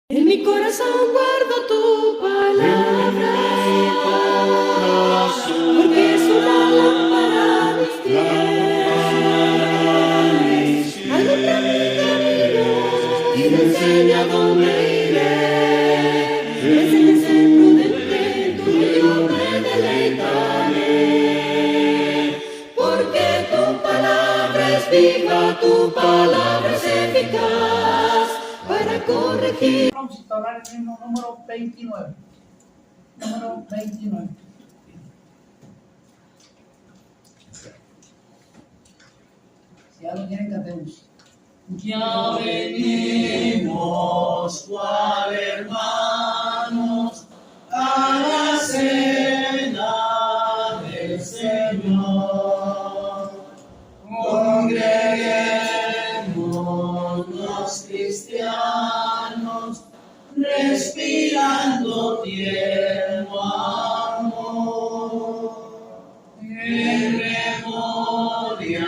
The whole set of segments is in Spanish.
En mi corazón guardo tu palabra, porque es una lámpara a mis pies, alumbra mi camino y me enseña dónde iré. Me enseñas a ser prudente, tú y yo me deleitaré, porque tu palabra es viva, tu palabra es eficaz para corregir. Vamos a instalar el himno número 29. Número 29. Si ya lo tienen, cantemos. Ya venimos, cual hermanos, a la cena del Señor. Congreguemos los cristianos, respirando tierno amor, en memoria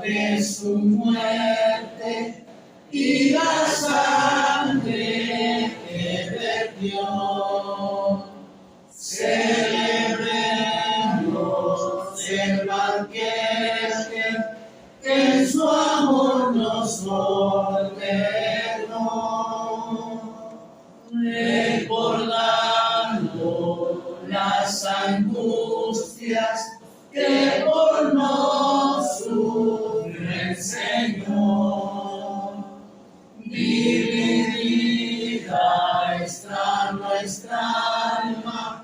de su muerte y la sangre que vertió. Celebremos el banquete que en su amor nos ordenó, recordando las angustias que por nos sufre el Señor. Dividida está nuestra alma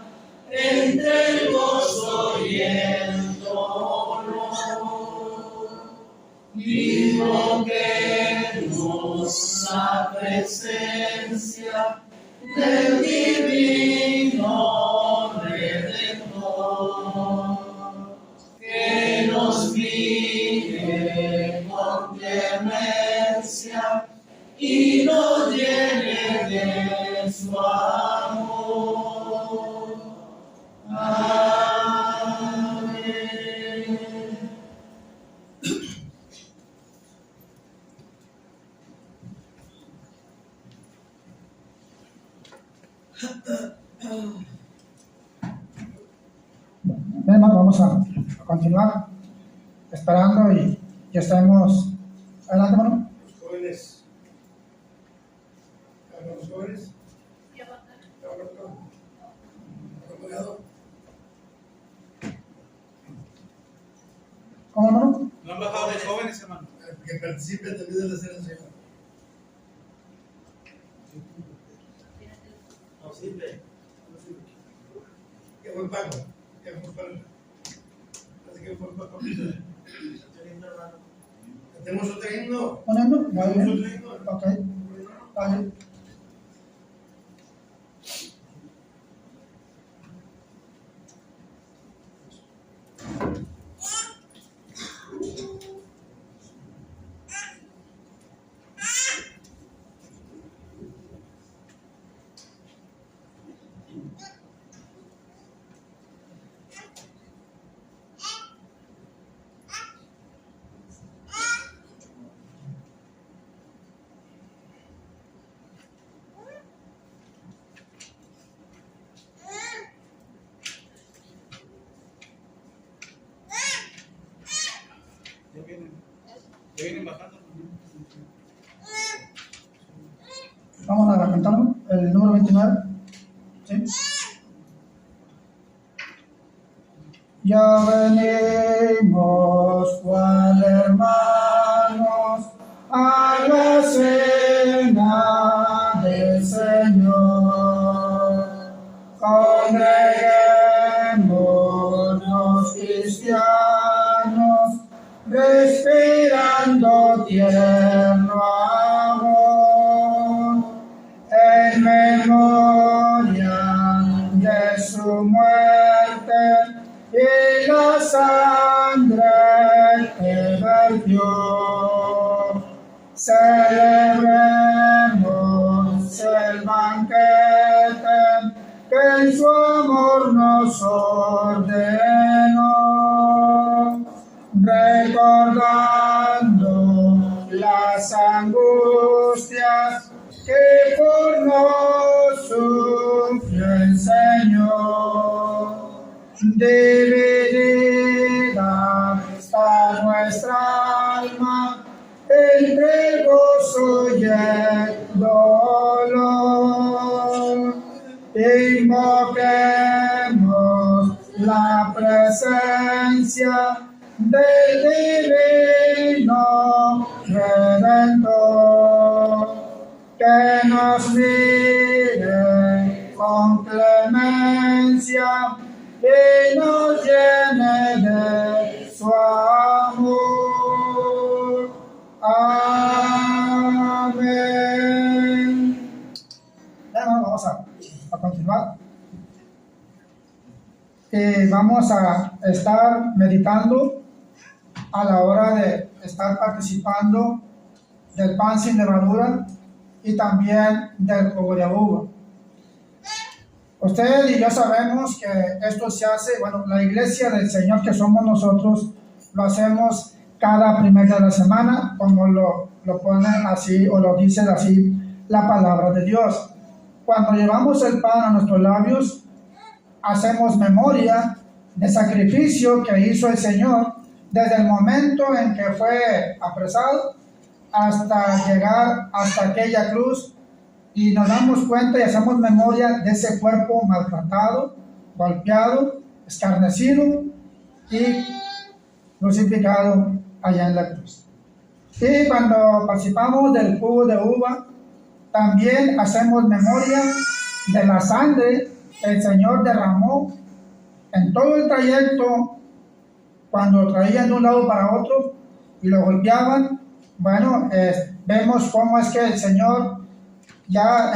entre el gozo y el dolor. Invoquemos la presencia del divino Redentor, que nos mire con clemencia y nos llene de su amor. Amén. Bien, hermano, vamos a continuar esperando y ya estamos. Adelante, hermano. Los jóvenes. Los jóvenes. ¿Cómo, hermano? No han bajado los jóvenes, hermano. Que participen también de la cena, Señor. No sirve. Qué buen pago. Qué buen pago. Así que buen pago. Tenemos otro himno. ¿Un himno? Muy Tenemos bien. otro himno. Ok. Vale. Ya vienen bajando. Vamos a cantar el número 29. ¿Sí? Ya venimos, cual hermanos, a la cena del Señor. Congreguemos los cristianos, respirando tierno amor, en memoria de su muerte y la sangre que vertió. Celebremos el banquete que en su amor nos ordenó, recordando las angustias que por no sufrió el Señor, dividida está nuestra alma entre gozo y el dolor. Invoquemos la presencia del divino Redentor, que nos mire con clemencia y nos llene de su amor. Amén. Bueno, vamos a continuar. Vamos a estar meditando a la hora de estar participando del pan sin levadura y también del jugo de uva. Usted y yo sabemos que esto se hace, bueno, la iglesia del Señor que somos nosotros, lo hacemos cada primer día de la semana, como lo ponen así o lo dice así la palabra de Dios. Cuando llevamos el pan a nuestros labios, hacemos memoria del sacrificio que hizo el Señor desde el momento en que fue apresado hasta llegar hasta aquella cruz, y nos damos cuenta y hacemos memoria de ese cuerpo maltratado, golpeado, escarnecido y crucificado allá en la cruz. Y cuando participamos del jugo de uva, también hacemos memoria de la sangre que el Señor derramó en todo el trayecto cuando lo traían de un lado para otro y lo golpeaban. Bueno, vemos cómo es que el Señor ya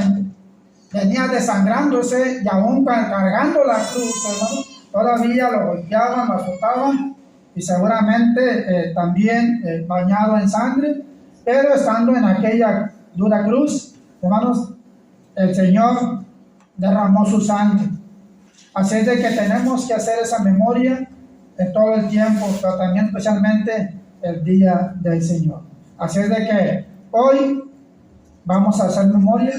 venía desangrándose y aún cargando la cruz, hermano, todavía lo golpeaban, lo azotaban y seguramente también bañado en sangre, pero estando en aquella dura cruz, hermanos, el Señor derramó su sangre. Así es de que tenemos que hacer esa memoria en todo el tiempo, pero también especialmente el día del Señor. Así es de que hoy vamos a hacer memoria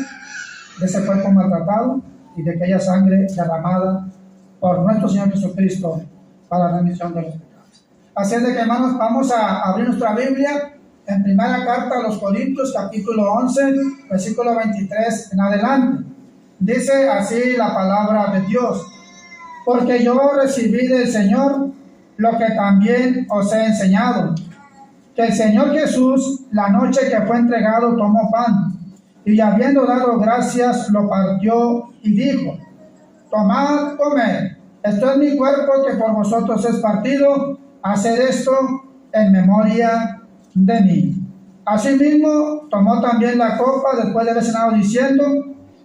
de ese cuerpo maltratado y de aquella sangre derramada por nuestro Señor Jesucristo para la remisión de los pecados. Así es de que, hermanos, vamos a abrir nuestra Biblia en primera carta a los Corintios, capítulo 11, versículo 23 en adelante. Dice así la palabra de Dios: porque yo recibí del Señor lo que también os he enseñado, que el Señor Jesús, la noche que fue entregado, tomó pan, y habiendo dado gracias, lo partió y dijo: tomad, comed, esto es mi cuerpo que por vosotros es partido, haced esto en memoria de mí. Asimismo, tomó también la copa después de haber cenado, diciendo: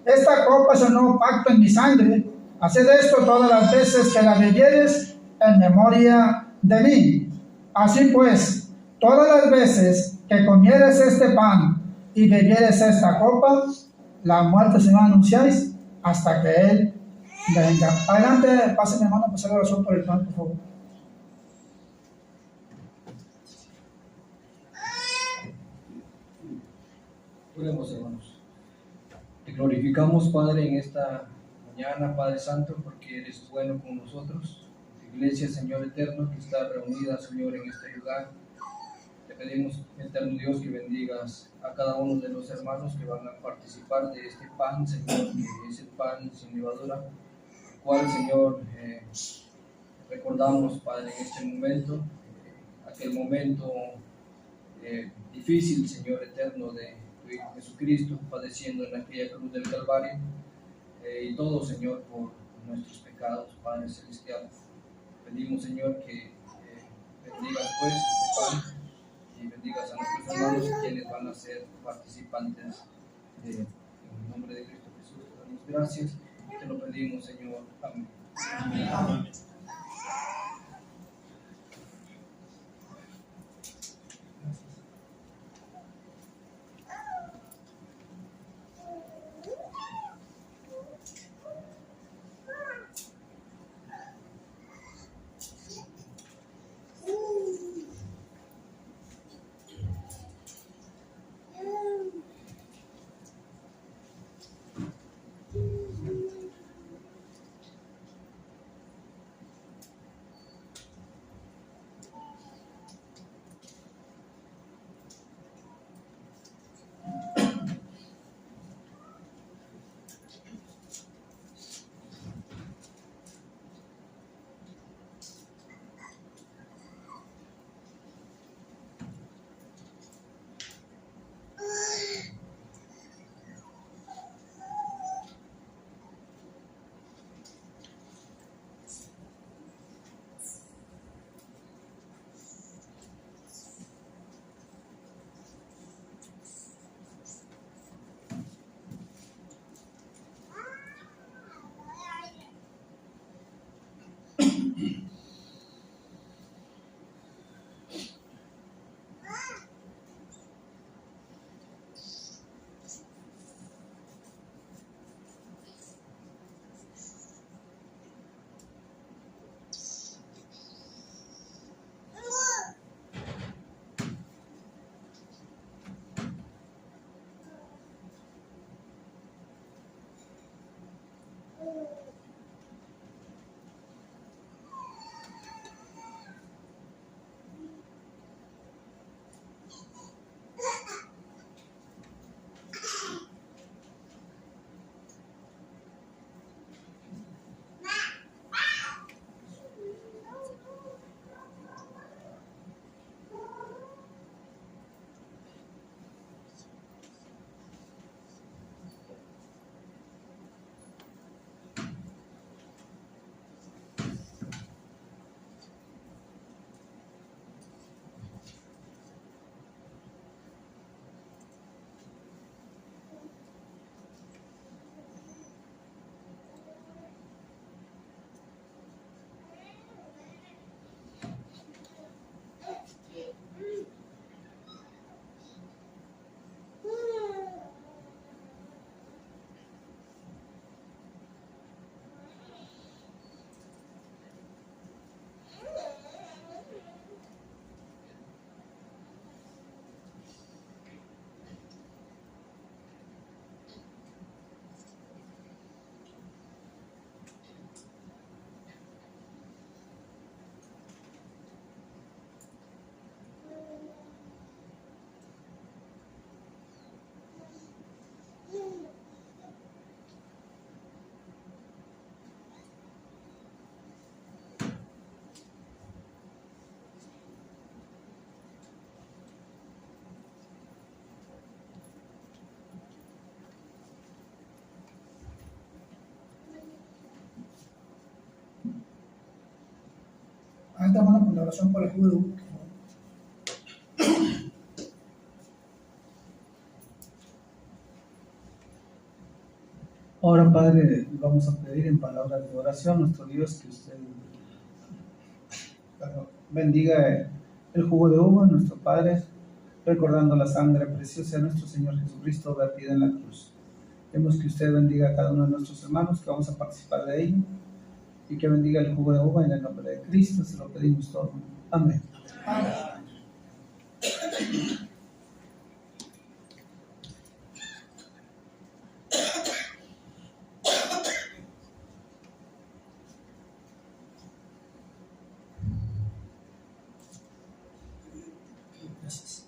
esta copa es el nuevo pacto en mi sangre, haced esto todas las veces que la bebiereis en memoria de mí. Así pues, todas las veces que comieres este pan y bebieres esta copa, la muerte se va a anunciáis hasta que Él venga. Adelante, pase mi hermano a pasar la oración por el pan, por favor. Oremos, hermanos. Te glorificamos, Padre, en esta mañana, Padre Santo, porque eres bueno con nosotros. Tu iglesia, Señor eterno, que está reunida, Señor, en este lugar. Te pedimos, eterno Dios, que bendigas a cada uno de los hermanos que van a participar de este pan, Señor, que es el pan sin levadura, el cual, Señor, recordamos, Padre, en este momento, aquel momento difícil, Señor eterno, de tu Hijo Jesucristo, padeciendo en aquella cruz del Calvario, y todo, Señor, por nuestros pecados, Padre Celestial. Pedimos, Señor, que bendigas pues este pan y bendigas a nuestros hermanos quienes van a ser participantes en el nombre de Cristo Jesús. Te damos gracias y te lo pedimos, Señor. Amén. Amén. Amén. hermano, con la oración por el jugo de uva. Ahora, Padre, vamos a pedir en palabras de oración a nuestro Dios que usted bendiga el jugo de uva, nuestro Padre, recordando la sangre preciosa de nuestro Señor Jesucristo vertida en la cruz. Queremos que usted bendiga a cada uno de nuestros hermanos que vamos a participar de ello y que bendiga el jugo de uva en el nombre de Cristo. Se lo pedimos todo. Amén. Amén. Gracias.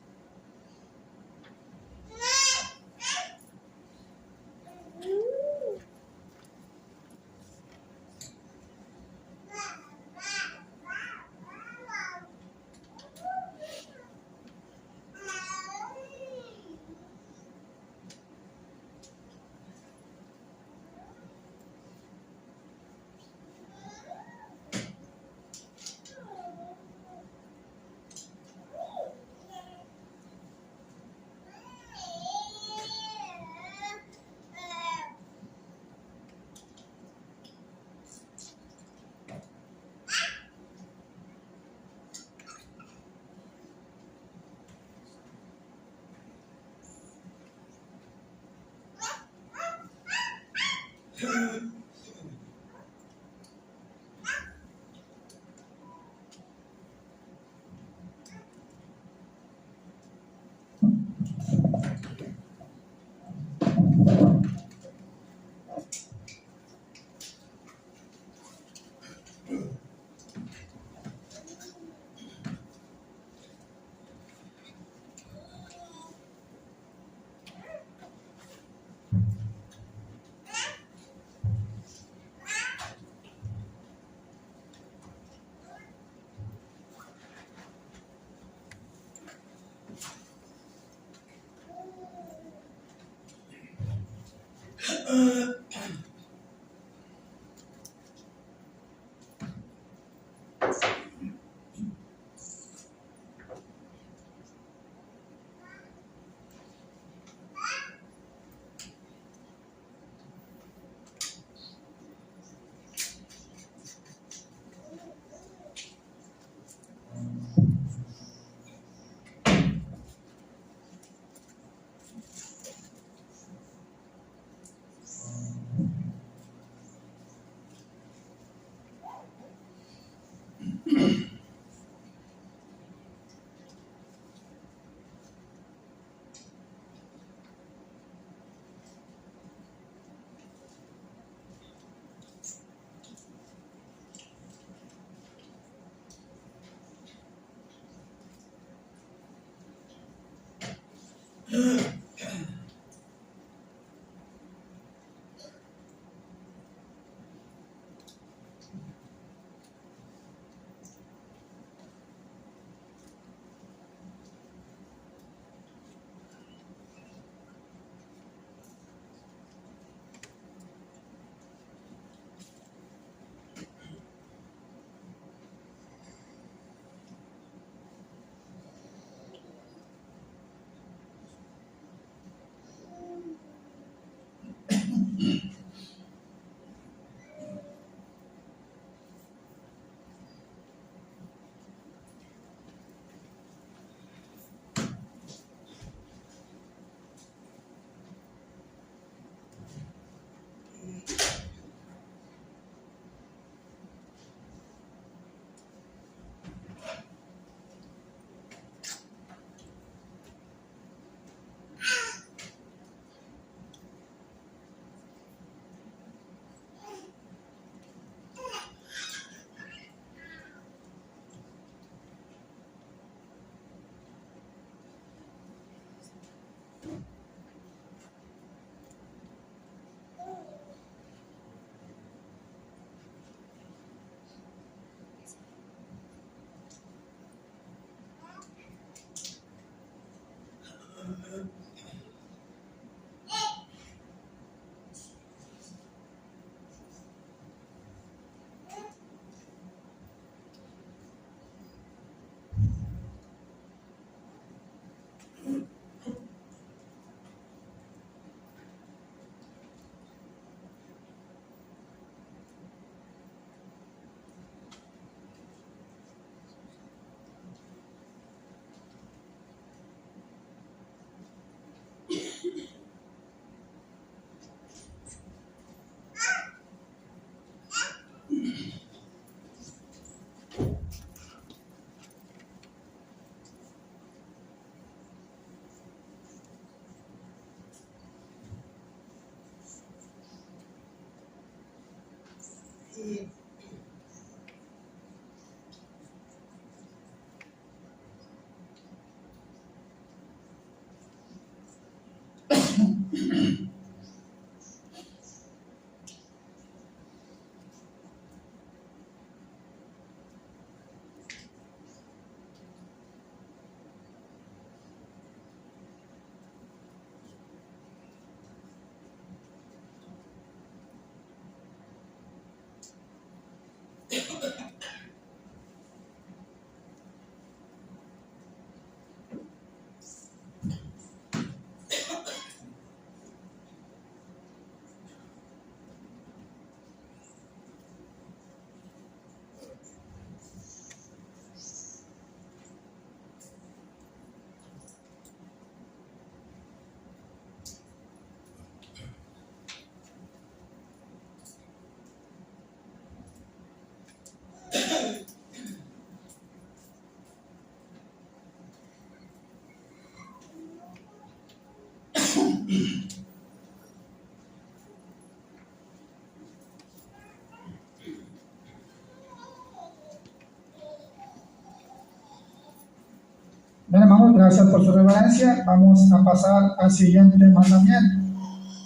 Bien, hermanos, gracias por su reverencia. Vamos a pasar al siguiente mandamiento.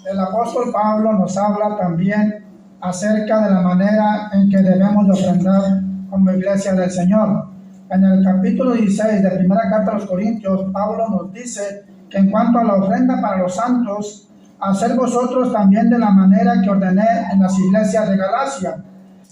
El apóstol Pablo nos habla también acerca de la manera en que debemos de ofrendar como iglesia del Señor. En el capítulo 16 de primera carta a los Corintios, Pablo nos dice que en cuanto a la ofrenda para los santos, hacer vosotros también de la manera que ordené en las iglesias de Galacia.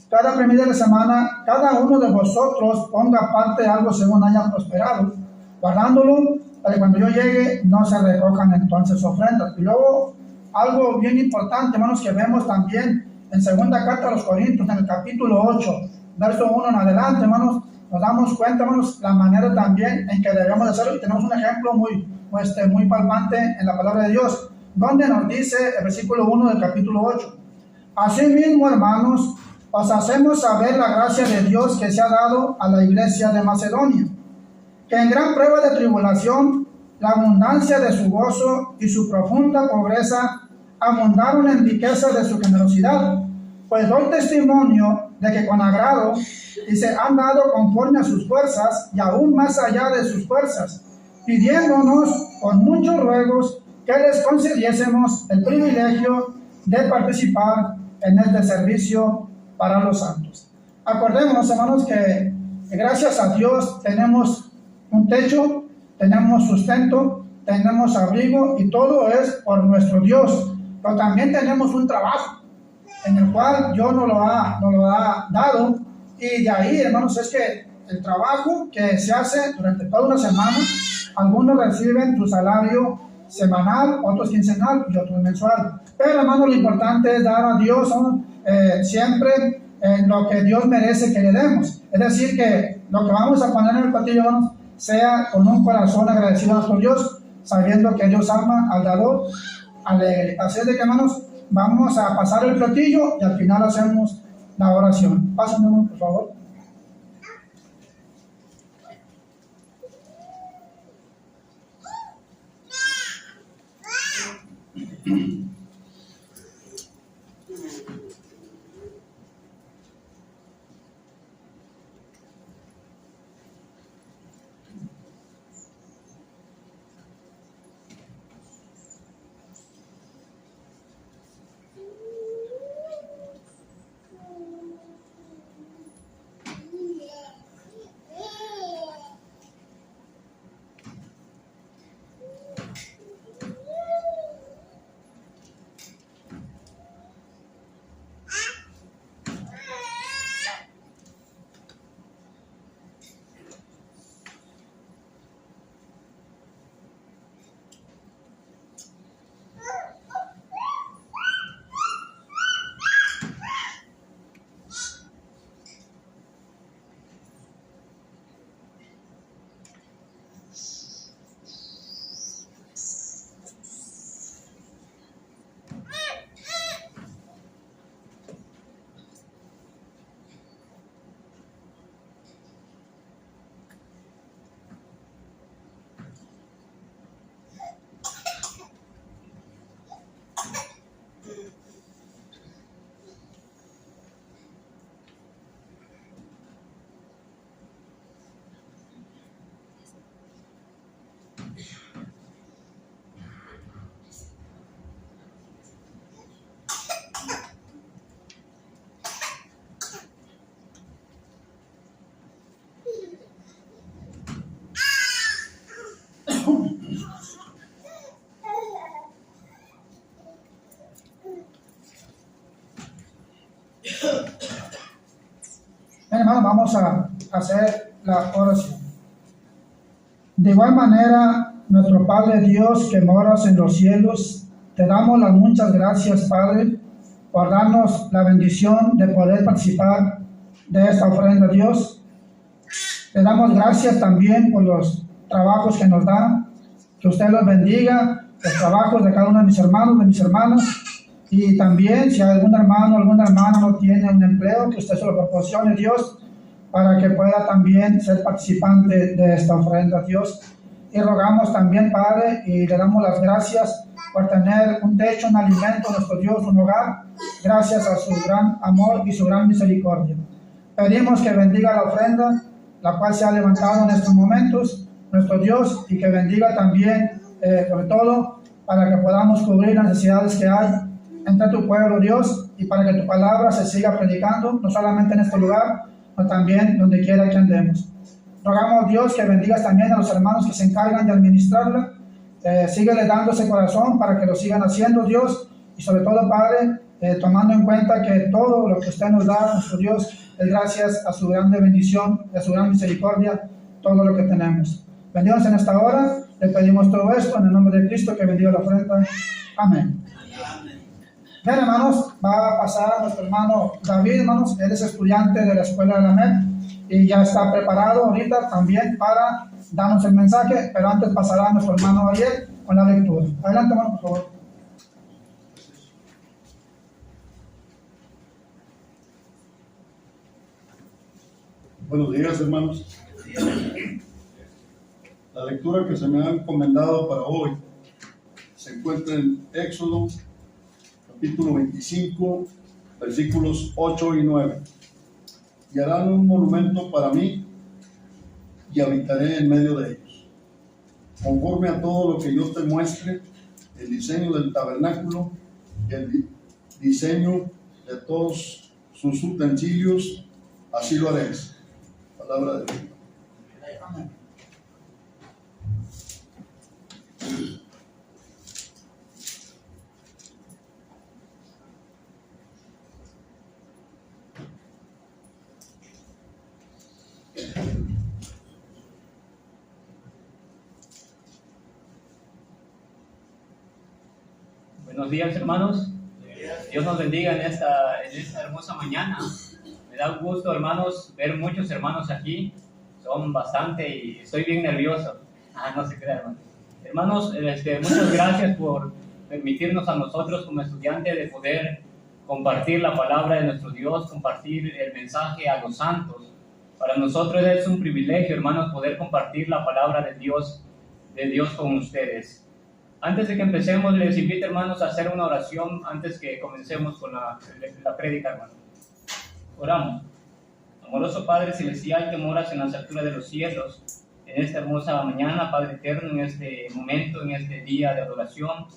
Cada primera de la semana, cada uno de vosotros ponga parte de algo según haya prosperado, guardándolo para que cuando yo llegue no se recojan entonces ofrendas. Y luego, algo bien importante, hermanos, que vemos también en segunda carta a los Corintios, en el capítulo 8, verso 1 en adelante, hermanos, nos damos cuenta, hermanos, la manera también en que debemos de hacerlo. Y tenemos un ejemplo muy palpante en la palabra de Dios, donde nos dice el versículo 1 del capítulo 8. Asimismo, hermanos, os hacemos saber la gracia de Dios que se ha dado a la iglesia de Macedonia, que en gran prueba de tribulación, la abundancia de su gozo y su profunda pobreza abundaron en riquezas de su generosidad. Pues doy testimonio de que con agrado y se han dado conforme a sus fuerzas y aún más allá de sus fuerzas, pidiéndonos con muchos ruegos que les concediésemos el privilegio de participar en este servicio para los santos. Acordémonos, hermanos, que gracias a Dios tenemos un techo, tenemos sustento, tenemos abrigo y todo es por nuestro Dios. Pero también tenemos un trabajo en el cual Dios nos lo ha dado, y de ahí, hermanos, es que el trabajo que se hace durante toda una semana, algunos reciben su salario semanal, otros quincenal y otros mensual. Pero, hermanos, lo importante es dar a Dios siempre lo que Dios merece que le demos. Es decir, que lo que vamos a poner en el platillo, hermanos, sea con un corazón agradecido a nuestro Dios, sabiendo que Dios ama al dador alegre. Así es de que, hermanos, vamos a pasar el platillo y al final hacemos la oración. Pásenme, por favor. hermanos, vamos a hacer la oración. De igual manera, nuestro Padre Dios que moras en los cielos, te damos las muchas gracias, Padre, por darnos la bendición de poder participar de esta ofrenda a Dios. Te damos gracias también por los trabajos que nos da, que usted los bendiga, los trabajos de cada uno de mis hermanos, de mis hermanas, y también si algún hermano o alguna hermana no tiene un empleo, que usted se lo proporcione, Dios, para que pueda también ser participante de esta ofrenda a Dios. Y rogamos también, Padre, y le damos las gracias por tener un techo, un alimento, nuestro Dios, un hogar, gracias a su gran amor y su gran misericordia. Pedimos que bendiga la ofrenda, la cual se ha levantado en estos momentos, nuestro Dios, y que bendiga también, sobre todo, para que podamos cubrir las necesidades que hay entre tu pueblo, Dios, y para que tu palabra se siga predicando, no solamente en este lugar, sino también donde quiera que andemos. Rogamos, Dios, que bendigas también a los hermanos que se encargan de administrarla. Síguele dando ese corazón para que lo sigan haciendo, Dios, y sobre todo, Padre, tomando en cuenta que todo lo que usted nos da, nuestro Dios, es gracias a su grande bendición, a su gran misericordia, todo lo que tenemos. Bendíganos en esta hora, le pedimos todo esto en el nombre de Cristo, que bendiga la ofrenda. Amén. Bien, hermanos, va a pasar nuestro hermano David, hermanos, él es estudiante de la escuela de la MED y ya está preparado ahorita también para darnos el mensaje, pero antes pasará nuestro hermano Ariel con la lectura. Adelante, hermano, por favor. Buenos días, hermanos. La lectura que se me ha encomendado para hoy se encuentra en Éxodo, capítulo 25, versículos 8 y 9. Y harán un monumento para mí y habitaré en medio de ellos. Conforme a todo lo que yo te muestre, el diseño del tabernáculo y el diseño de todos sus utensilios, así lo haréis. Palabra de Dios. Amén. Buenos días, hermanos. Dios nos bendiga en esta hermosa mañana. Me da gusto, hermanos, ver muchos hermanos aquí. Son bastante y estoy bien nervioso. No se crean, hermanos. Hermanos, muchas gracias por permitirnos a nosotros como estudiantes de poder compartir la palabra de nuestro Dios, compartir el mensaje a los santos. Para nosotros es un privilegio, hermanos, poder compartir la palabra de Dios con ustedes. Antes de que empecemos, les invito, hermanos, a hacer una oración antes que comencemos con la prédica, hermanos. Oramos. Amoroso Padre Celestial que moras en las alturas de los cielos, en esta hermosa mañana, Padre eterno, en este momento, en este día de adoración,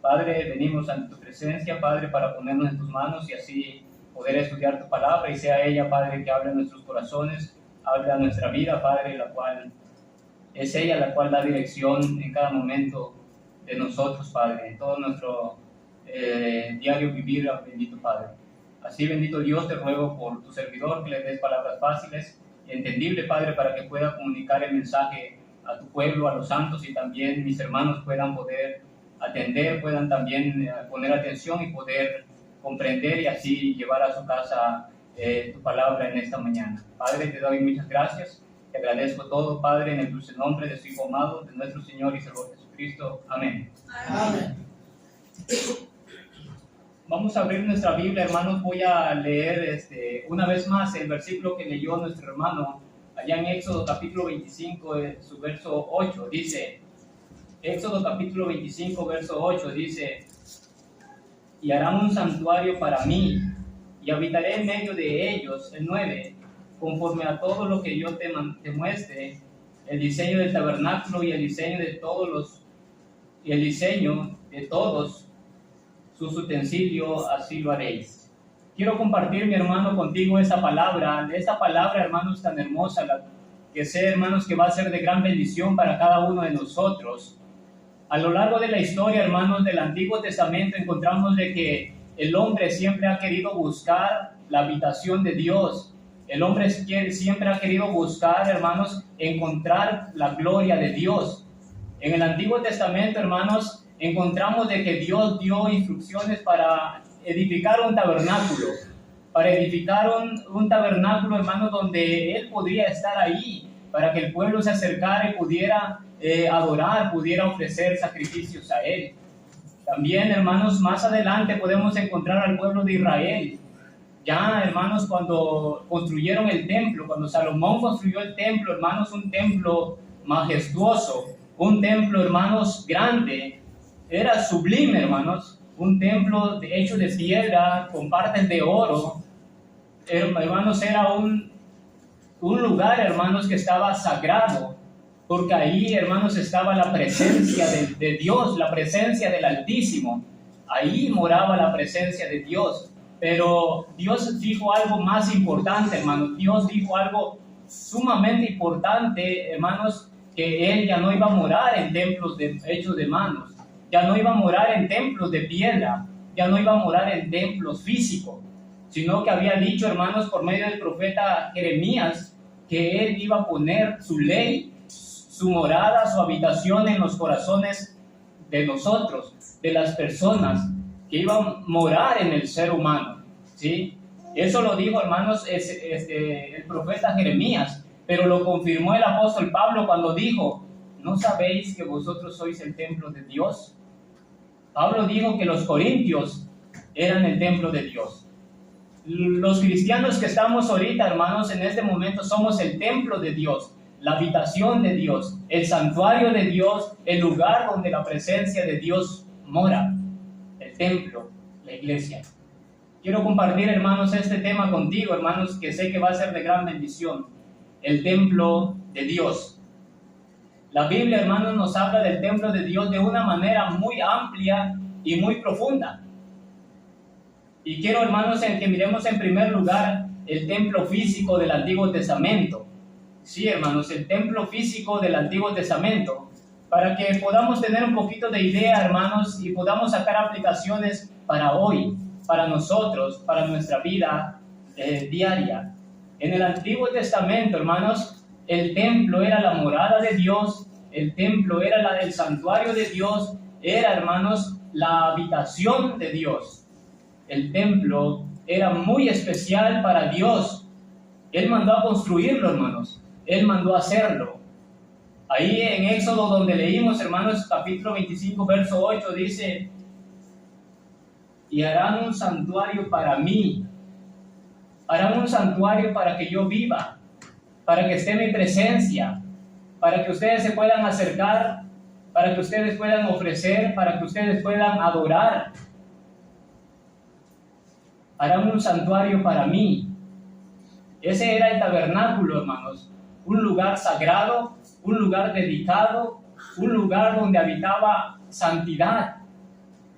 Padre, venimos ante tu presencia, Padre, para ponernos en tus manos y así poder estudiar tu palabra y sea ella, Padre, que hable en nuestros corazones, hable a nuestra vida, Padre, la cual es ella la cual da dirección en cada momento de nosotros, Padre, en todo nuestro diario vivir, bendito Padre. Así, bendito Dios, te ruego por tu servidor que le des palabras fáciles y entendibles, Padre, para que pueda comunicar el mensaje a tu pueblo, a los santos, y también mis hermanos puedan poder atender, puedan también poner atención y poder comprender y así llevar a su casa tu palabra en esta mañana. Padre, te doy muchas gracias, te agradezco todo, Padre, en el dulce nombre de su Hijo amado, de nuestro Señor y Salvador Jesucristo. Amén. Amén. Vamos a abrir nuestra Biblia, hermanos. Voy a leer una vez más el versículo que leyó nuestro hermano allá en Éxodo capítulo 25, su verso 8. Dice, Éxodo capítulo 25, verso 8, dice, y harán un santuario para mí, y habitaré en medio de ellos. El 9, conforme a todo lo que yo te muestre, el diseño del tabernáculo y el diseño de todos sus utensilios, así lo haréis. Quiero compartir, mi hermano, contigo esta palabra, hermanos, tan hermosa, que sé, hermanos, que va a ser de gran bendición para cada uno de nosotros. A lo largo de la historia, hermanos, del Antiguo Testamento, encontramos de que el hombre siempre ha querido buscar la habitación de Dios. El hombre siempre ha querido buscar, hermanos, encontrar la gloria de Dios. En el Antiguo Testamento, hermanos, encontramos de que Dios dio instrucciones para edificar un tabernáculo. Para edificar un tabernáculo, hermanos, donde Él podría estar ahí, para que el pueblo se acercara y pudiera adorar, pudiera ofrecer sacrificios a Él. También, hermanos, más adelante podemos encontrar al pueblo de Israel. Ya, hermanos, cuando construyeron el templo, cuando Salomón construyó el templo, hermanos, un templo majestuoso, un templo, hermanos, grande, era sublime, hermanos, un templo hecho de piedra con partes de oro. Hermanos, era un lugar, hermanos, que estaba sagrado, porque ahí, hermanos, estaba la presencia de Dios, la presencia del Altísimo. Ahí moraba la presencia de Dios. Pero Dios dijo algo más importante, hermanos. Dios dijo algo sumamente importante, hermanos, que Él ya no iba a morar en templos hechos de manos, ya no iba a morar en templos de piedra, ya no iba a morar en templos físicos, sino que había dicho, hermanos, por medio del profeta Jeremías, que Él iba a poner su ley, su morada, su habitación en los corazones de nosotros, de las personas que iban a morar en el ser humano, ¿sí? Eso lo dijo, hermanos, el profeta Jeremías, pero lo confirmó el apóstol Pablo cuando dijo, ¿no sabéis que vosotros sois el templo de Dios? Pablo dijo que los corintios eran el templo de Dios. Los cristianos que estamos ahorita, hermanos, en este momento somos el templo de Dios, la habitación de Dios, el santuario de Dios, el lugar donde la presencia de Dios mora, el templo, la iglesia. Quiero compartir, hermanos, este tema contigo, hermanos, que sé que va a ser de gran bendición. El templo de Dios. La Biblia, hermanos, nos habla del templo de Dios de una manera muy amplia y muy profunda. Y quiero, hermanos, que miremos en primer lugar el templo físico del Antiguo Testamento. Sí, hermanos, el templo físico del Antiguo Testamento, para que podamos tener un poquito de idea, hermanos, y podamos sacar aplicaciones para hoy, para nosotros, para nuestra vida diaria. En el Antiguo Testamento, hermanos, el templo era la morada de Dios, el templo era el santuario de Dios, era, hermanos, la habitación de Dios. El templo era muy especial para Dios. Él mandó a construirlo, hermanos. Él mandó a hacerlo. Ahí en Éxodo, donde leímos, hermanos, capítulo 25, verso 8, dice, y harán un santuario para mí. Harán un santuario para que yo viva, para que esté en mi presencia, para que ustedes se puedan acercar, para que ustedes puedan ofrecer, para que ustedes puedan adorar. Harán un santuario para mí. Ese era el tabernáculo, hermanos. Un lugar sagrado, un lugar dedicado, un lugar donde habitaba santidad,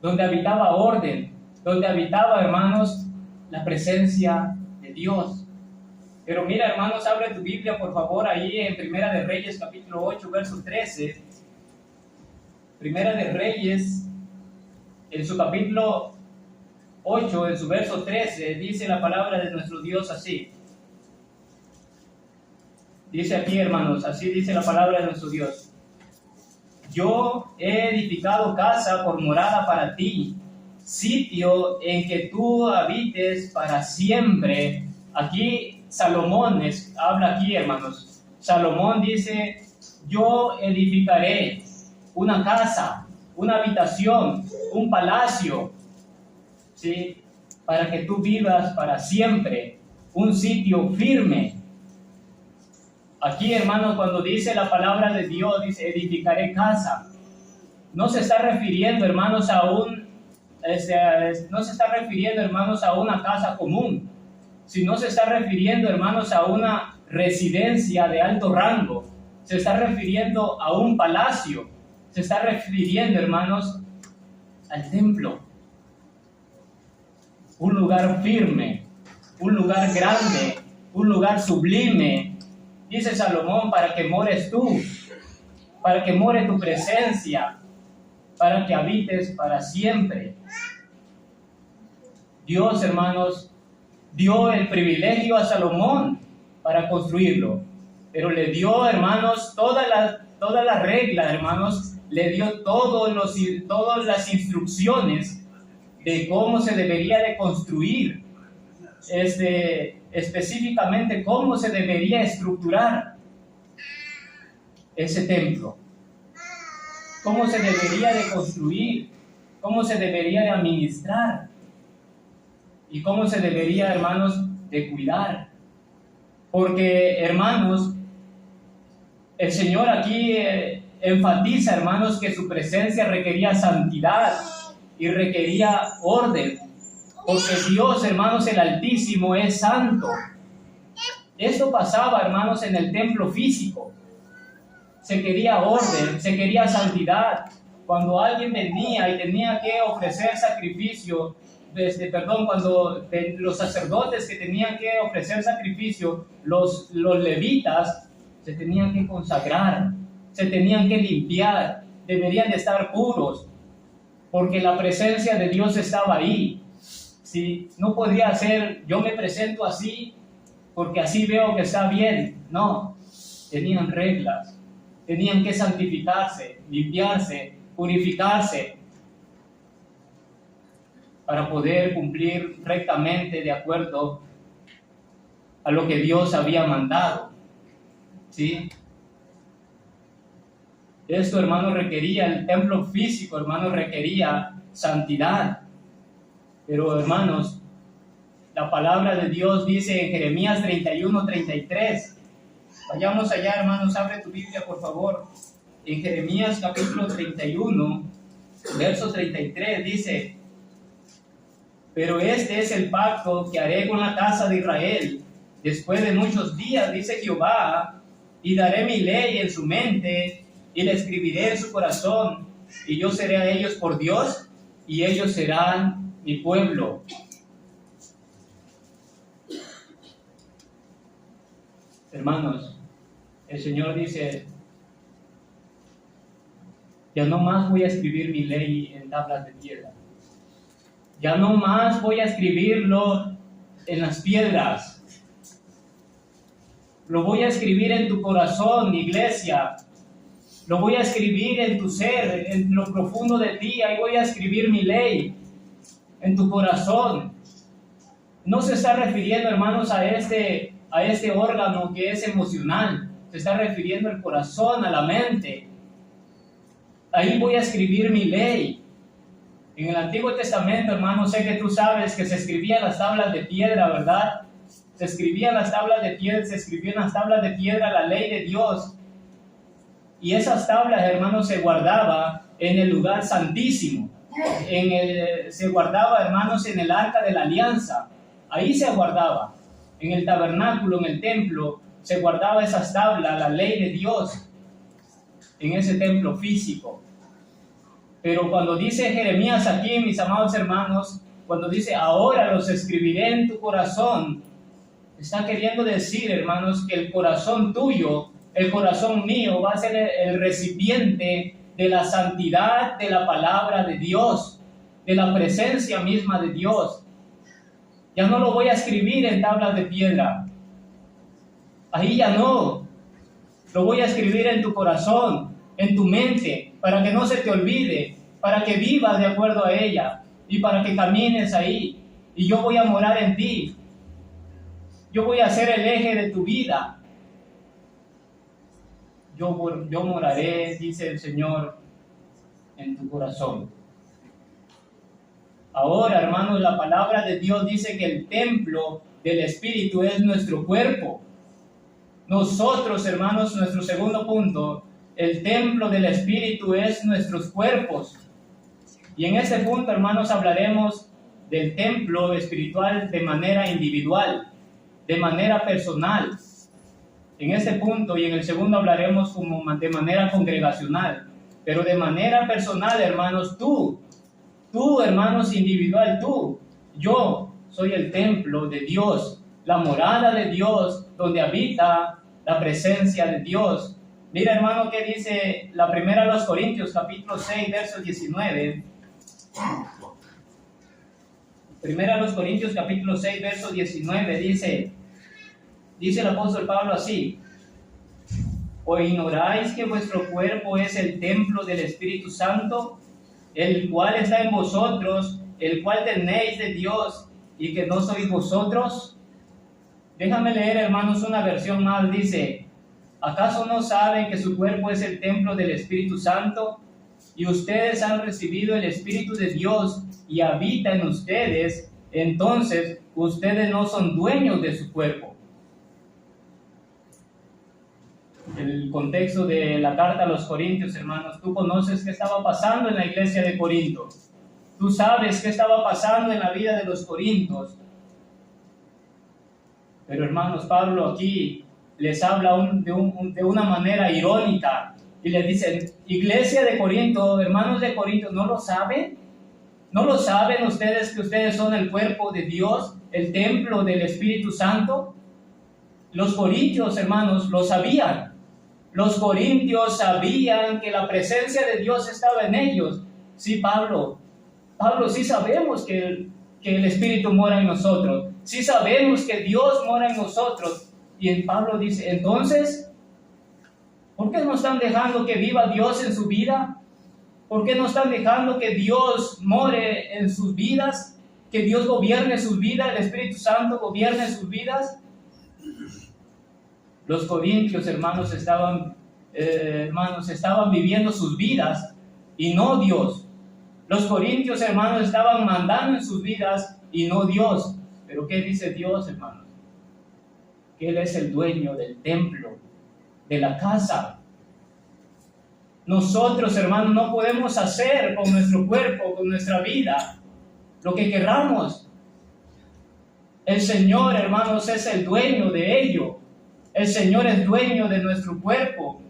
donde habitaba orden, donde habitaba, hermanos, la presencia de Dios. Pero mira, hermanos, abre tu Biblia, por favor, ahí en Primera de Reyes, capítulo 8, verso 13. Primera de Reyes, en su capítulo 8, en su verso 13, dice la palabra de nuestro Dios así. Dice aquí, hermanos, así dice la palabra de nuestro Dios. Yo he edificado casa por morada para ti, sitio en que tú habites para siempre. Aquí Salomón habla aquí, hermanos. Salomón dice, yo edificaré una casa, una habitación, un palacio, ¿sí? Para que tú vivas para siempre, un sitio firme. Aquí, hermanos, cuando dice la palabra de Dios, dice, edificaré casa, no se está refiriendo, hermanos, no se está refiriendo, hermanos, a una casa común, sino se está refiriendo, hermanos, a una residencia de alto rango, se está refiriendo a un palacio, se está refiriendo, hermanos, al templo, un lugar firme, un lugar grande, un lugar sublime. Dice Salomón, para que mores tú, para que more tu presencia, para que habites para siempre. Dios, hermanos, dio el privilegio a Salomón para construirlo, pero le dio, hermanos, toda la regla, hermanos, le dio todas las instrucciones de cómo se debería de construir, específicamente cómo se debería estructurar ese templo, cómo se debería de construir, cómo se debería de administrar y cómo se debería, hermanos, de cuidar. Porque, hermanos, el Señor aquí enfatiza, hermanos, que su presencia requería santidad y requería orden. Porque Dios, hermanos, el Altísimo es santo. Esto pasaba, hermanos, en el templo físico. Se quería orden, se quería santidad. Cuando alguien venía y tenía que ofrecer sacrificio, cuando los sacerdotes que tenían que ofrecer sacrificio, los levitas, se tenían que consagrar, se tenían que limpiar, deberían de estar puros, porque la presencia de Dios estaba ahí. ¿Sí? No podría ser, yo me presento así, porque así veo que está bien. No, tenían reglas, tenían que santificarse, limpiarse, purificarse, para poder cumplir rectamente de acuerdo a lo que Dios había mandado. ¿Sí? Esto, hermano, requería, el templo físico, hermano, requería santidad. Pero, hermanos, la palabra de Dios dice en Jeremías 31:33. Vayamos allá, hermanos, abre tu Biblia, por favor. En Jeremías capítulo 31, verso 33, dice: pero este es el pacto que haré con la casa de Israel después de muchos días, dice Jehová, y daré mi ley en su mente y la escribiré en su corazón, y yo seré a ellos por Dios y ellos serán mi pueblo. Hermanos, el Señor dice: ya no más voy a escribir mi ley en tablas de piedra. Ya no más voy a escribirlo en las piedras. Lo voy a escribir en tu corazón, iglesia. Lo voy a escribir en tu ser, en lo profundo de ti. Ahí voy a escribir mi ley en tu corazón. No se está refiriendo, hermanos, a este órgano que es emocional. Se está refiriendo al corazón, a la mente. Ahí voy a escribir mi ley. En el Antiguo Testamento, hermanos, sé que tú sabes que se escribía en las tablas de piedra, ¿verdad? Se escribía en las tablas de piedra, se escribía en las tablas de piedra la ley de Dios. Y esas tablas, hermanos, se guardaba en el lugar santísimo. Se guardaba, hermanos, en el arca de la alianza. Ahí se guardaba. En el tabernáculo, en el templo, se guardaba esas tablas, la ley de Dios, en ese templo físico. Pero cuando dice Jeremías aquí, mis amados hermanos, cuando dice ahora los escribiré en tu corazón, está queriendo decir, hermanos, que el corazón tuyo, el corazón mío va a ser el recipiente de la santidad de la palabra de Dios, de la presencia misma de Dios. Ya no lo voy a escribir en tablas de piedra. Ahí ya no. Lo voy a escribir en tu corazón, en tu mente, para que no se te olvide, para que vivas de acuerdo a ella y para que camines ahí. Y yo voy a morar en ti. Yo voy a ser el eje de tu vida. Yo moraré, dice el Señor, en tu corazón. Ahora, hermanos, la palabra de Dios dice que el templo del Espíritu es nuestro cuerpo. Nosotros, hermanos, nuestro segundo punto, el templo del Espíritu es nuestros cuerpos. Y en este punto, hermanos, hablaremos del templo espiritual de manera individual, de manera personal. En este punto y en el segundo hablaremos como de manera congregacional. Pero de manera personal, hermanos, tú, hermanos, individual, yo soy el templo de Dios, la morada de Dios, donde habita la presencia de Dios. Mira, hermano, ¿qué dice la primera a los Corintios, capítulo 6, verso 19? Primera a los Corintios, capítulo 6, verso 19, dice: dice el apóstol Pablo así: ¿o ignoráis que vuestro cuerpo es el templo del Espíritu Santo, el cual está en vosotros, el cual tenéis de Dios, y que no sois vosotros? Déjame leer, hermanos, una versión más. Dice: ¿acaso no saben que su cuerpo es el templo del Espíritu Santo, y ustedes han recibido el Espíritu de Dios y habita en ustedes? Entonces ustedes no son dueños de su cuerpo. El contexto de la carta a los Corintios, hermanos, tú conoces qué estaba pasando en la iglesia de Corinto. Tú sabes qué estaba pasando en la vida de los corintios. Pero, hermanos, Pablo aquí les habla de una manera irónica y les dice: iglesia de Corinto, hermanos de Corinto, ¿no lo saben? ¿No lo saben ustedes que ustedes son el cuerpo de Dios, el templo del Espíritu Santo? Los corintios, hermanos, lo sabían. Los corintios sabían que la presencia de Dios estaba en ellos. Sí, Pablo, sí sabemos que el Espíritu mora en nosotros. Sí sabemos que Dios mora en nosotros. Y Pablo dice: entonces, ¿por qué no están dejando que viva Dios en su vida? ¿Por qué no están dejando que Dios more en sus vidas? Que Dios gobierne sus vidas, el Espíritu Santo gobierne sus vidas. Los corintios, hermanos, estaban viviendo sus vidas y no Dios. Los corintios, hermanos, estaban mandando en sus vidas y no Dios. Pero ¿qué dice Dios, hermanos? Que Él es el dueño del templo, de la casa. Nosotros, hermanos, no podemos hacer con nuestro cuerpo, con nuestra vida, lo que querramos. El Señor, hermanos, es el dueño de ello. El Señor es dueño de nuestro cuerpo.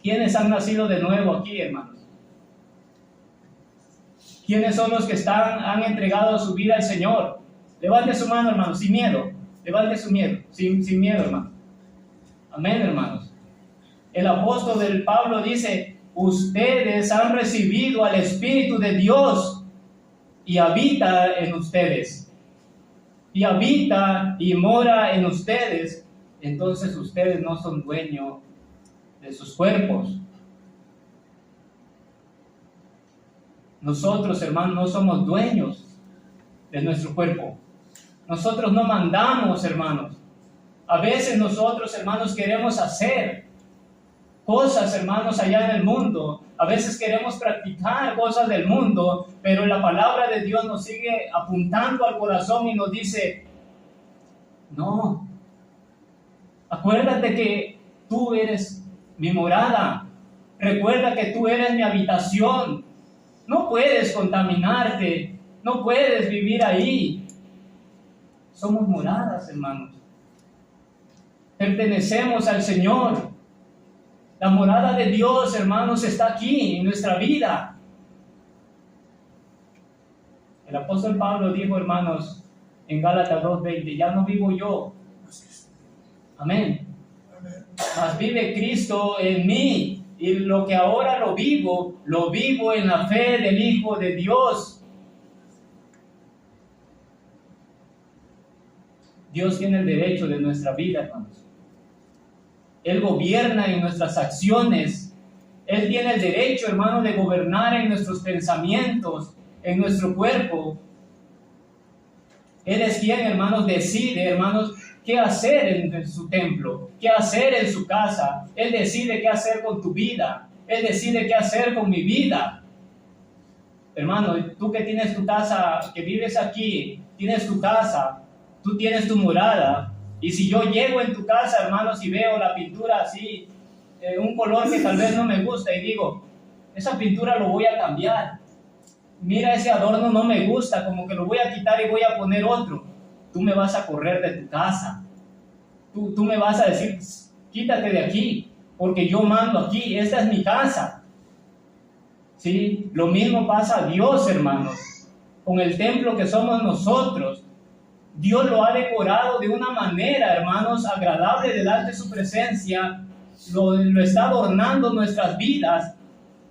¿Quiénes han nacido de nuevo aquí, hermanos? ¿Quiénes son los que han entregado su vida al Señor? Levante su mano, hermanos, sin miedo. Levante su miedo, sin miedo, hermano. Amén, hermanos. El apóstol del Pablo dice: ustedes han recibido al Espíritu de Dios y habita en ustedes. Y habita y mora en ustedes. Entonces ustedes no son dueños de sus cuerpos. Nosotros, hermanos, no somos dueños de nuestro cuerpo. Nosotros no mandamos, hermanos. A veces nosotros, hermanos, queremos hacer cosas, hermanos, allá en el mundo. A veces queremos practicar cosas del mundo, pero la palabra de Dios nos sigue apuntando al corazón y nos dice: no, acuérdate que tú eres mi morada. Recuerda que tú eres mi habitación. No puedes contaminarte, no puedes vivir ahí. Somos moradas, hermanos. Pertenecemos al Señor. La morada de Dios, hermanos, está aquí en nuestra vida. El apóstol Pablo dijo, hermanos, en Gálatas 2:20: ya no vivo yo. Amén. Mas vive Cristo en mí. Y lo que ahora lo vivo en la fe del Hijo de Dios. Dios tiene el derecho de nuestra vida, hermanos. Él gobierna en nuestras acciones. Él tiene el derecho, hermano, de gobernar en nuestros pensamientos, en nuestro cuerpo. Él es quien, hermanos, decide, hermanos, qué hacer en su templo, qué hacer en su casa. Él decide qué hacer con tu vida. Él decide qué hacer con mi vida. Hermano, tú que tienes tu casa, que vives aquí, tienes tu casa, tú tienes tu morada. Y si yo llego en tu casa, hermanos, y veo la pintura así, un color que tal vez no me gusta, y digo, esa pintura lo voy a cambiar. Mira, ese adorno no me gusta, como que lo voy a quitar y voy a poner otro. Tú me vas a correr de tu casa. Tú me vas a decir, quítate de aquí, porque yo mando aquí, esta es mi casa. ¿Sí? Lo mismo pasa a Dios, hermanos, con el templo que somos nosotros. Dios lo ha decorado de una manera, hermanos, agradable delante de su presencia. Lo está adornando nuestras vidas.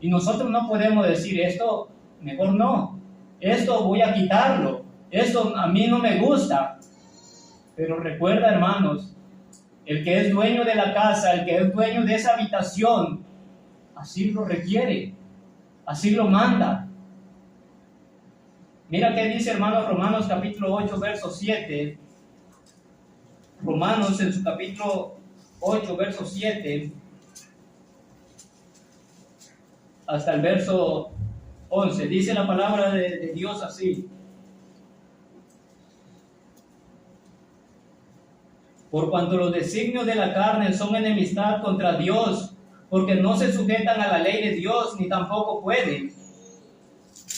Y nosotros no podemos decir, esto mejor no. Esto voy a quitarlo. Esto a mí no me gusta. Pero recuerda, hermanos, el que es dueño de la casa, el que es dueño de esa habitación, así lo requiere, así lo manda. Mira qué dice, hermanos, Romanos capítulo 8, verso 7. Romanos en su capítulo 8, verso 7, hasta el verso 11. Dice la palabra de Dios así: por cuanto los designios de la carne son enemistad contra Dios, porque no se sujetan a la ley de Dios, ni tampoco pueden.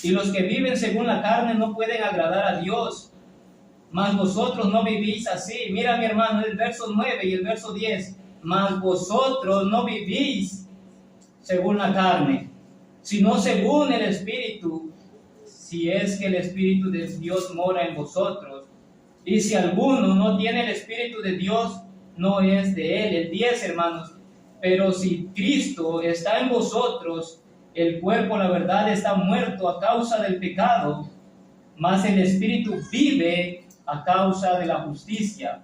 Y los que viven según la carne no pueden agradar a Dios. Mas vosotros no vivís así. Mira, mi hermano, el verso 9 y el verso 10. Mas vosotros no vivís según la carne, sino según el Espíritu, si es que el Espíritu de Dios mora en vosotros. Y si alguno no tiene el Espíritu de Dios, no es de él. El 10, hermanos. Pero si Cristo está en vosotros, el cuerpo, la verdad, está muerto a causa del pecado, mas el Espíritu vive a causa de la justicia.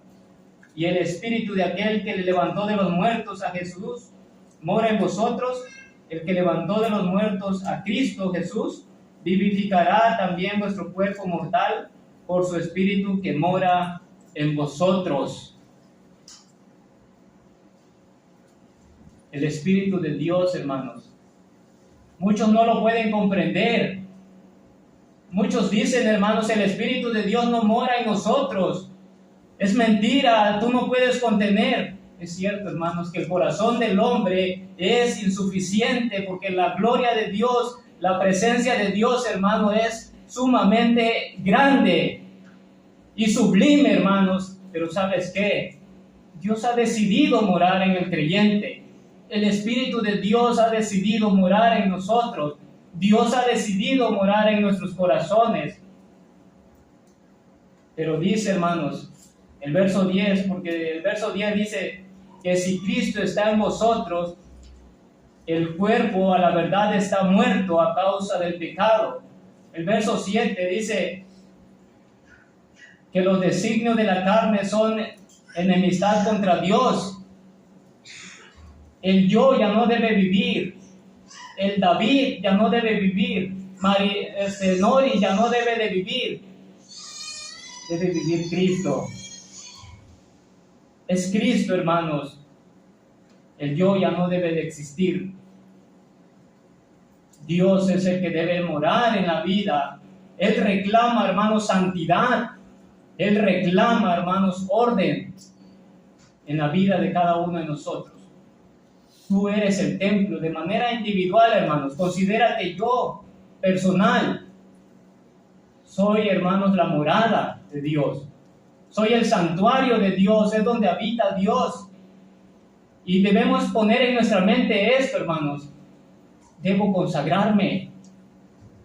Y el Espíritu de aquel que le levantó de los muertos a Jesús mora en vosotros. El que levantó de los muertos a Cristo Jesús vivificará también vuestro cuerpo mortal por su Espíritu que mora en vosotros. El Espíritu de Dios, hermanos. Muchos no lo pueden comprender. Muchos dicen, hermanos, el Espíritu de Dios no mora en nosotros. Es mentira, tú no puedes contener. Es cierto, hermanos, que el corazón del hombre es insuficiente porque la gloria de Dios, la presencia de Dios, hermano, es sumamente grande y sublime, hermanos. Pero ¿sabes qué? Dios ha decidido morar en el creyente. El Espíritu de Dios ha decidido morar en nosotros. Dios ha decidido morar en nuestros corazones. Pero dice, hermanos, el verso 10, porque el verso 10 dice que si Cristo está en vosotros, el cuerpo a la verdad está muerto a causa del pecado. El verso 7 dice que los designios de la carne son enemistad contra Dios. El yo ya no debe vivir. El David ya no debe vivir. Nori ya no debe de vivir. Debe vivir Cristo. Es Cristo, hermanos. El yo ya no debe de existir. Dios es el que debe morar en la vida. Él reclama, hermanos, santidad. Él reclama, hermanos, orden en la vida de cada uno de nosotros. Tú eres el templo de manera individual, hermanos. Considérate yo, personal. Soy, hermanos, la morada de Dios. Soy el santuario de Dios, es donde habita Dios. Y debemos poner en nuestra mente esto, hermanos. Debo consagrarme,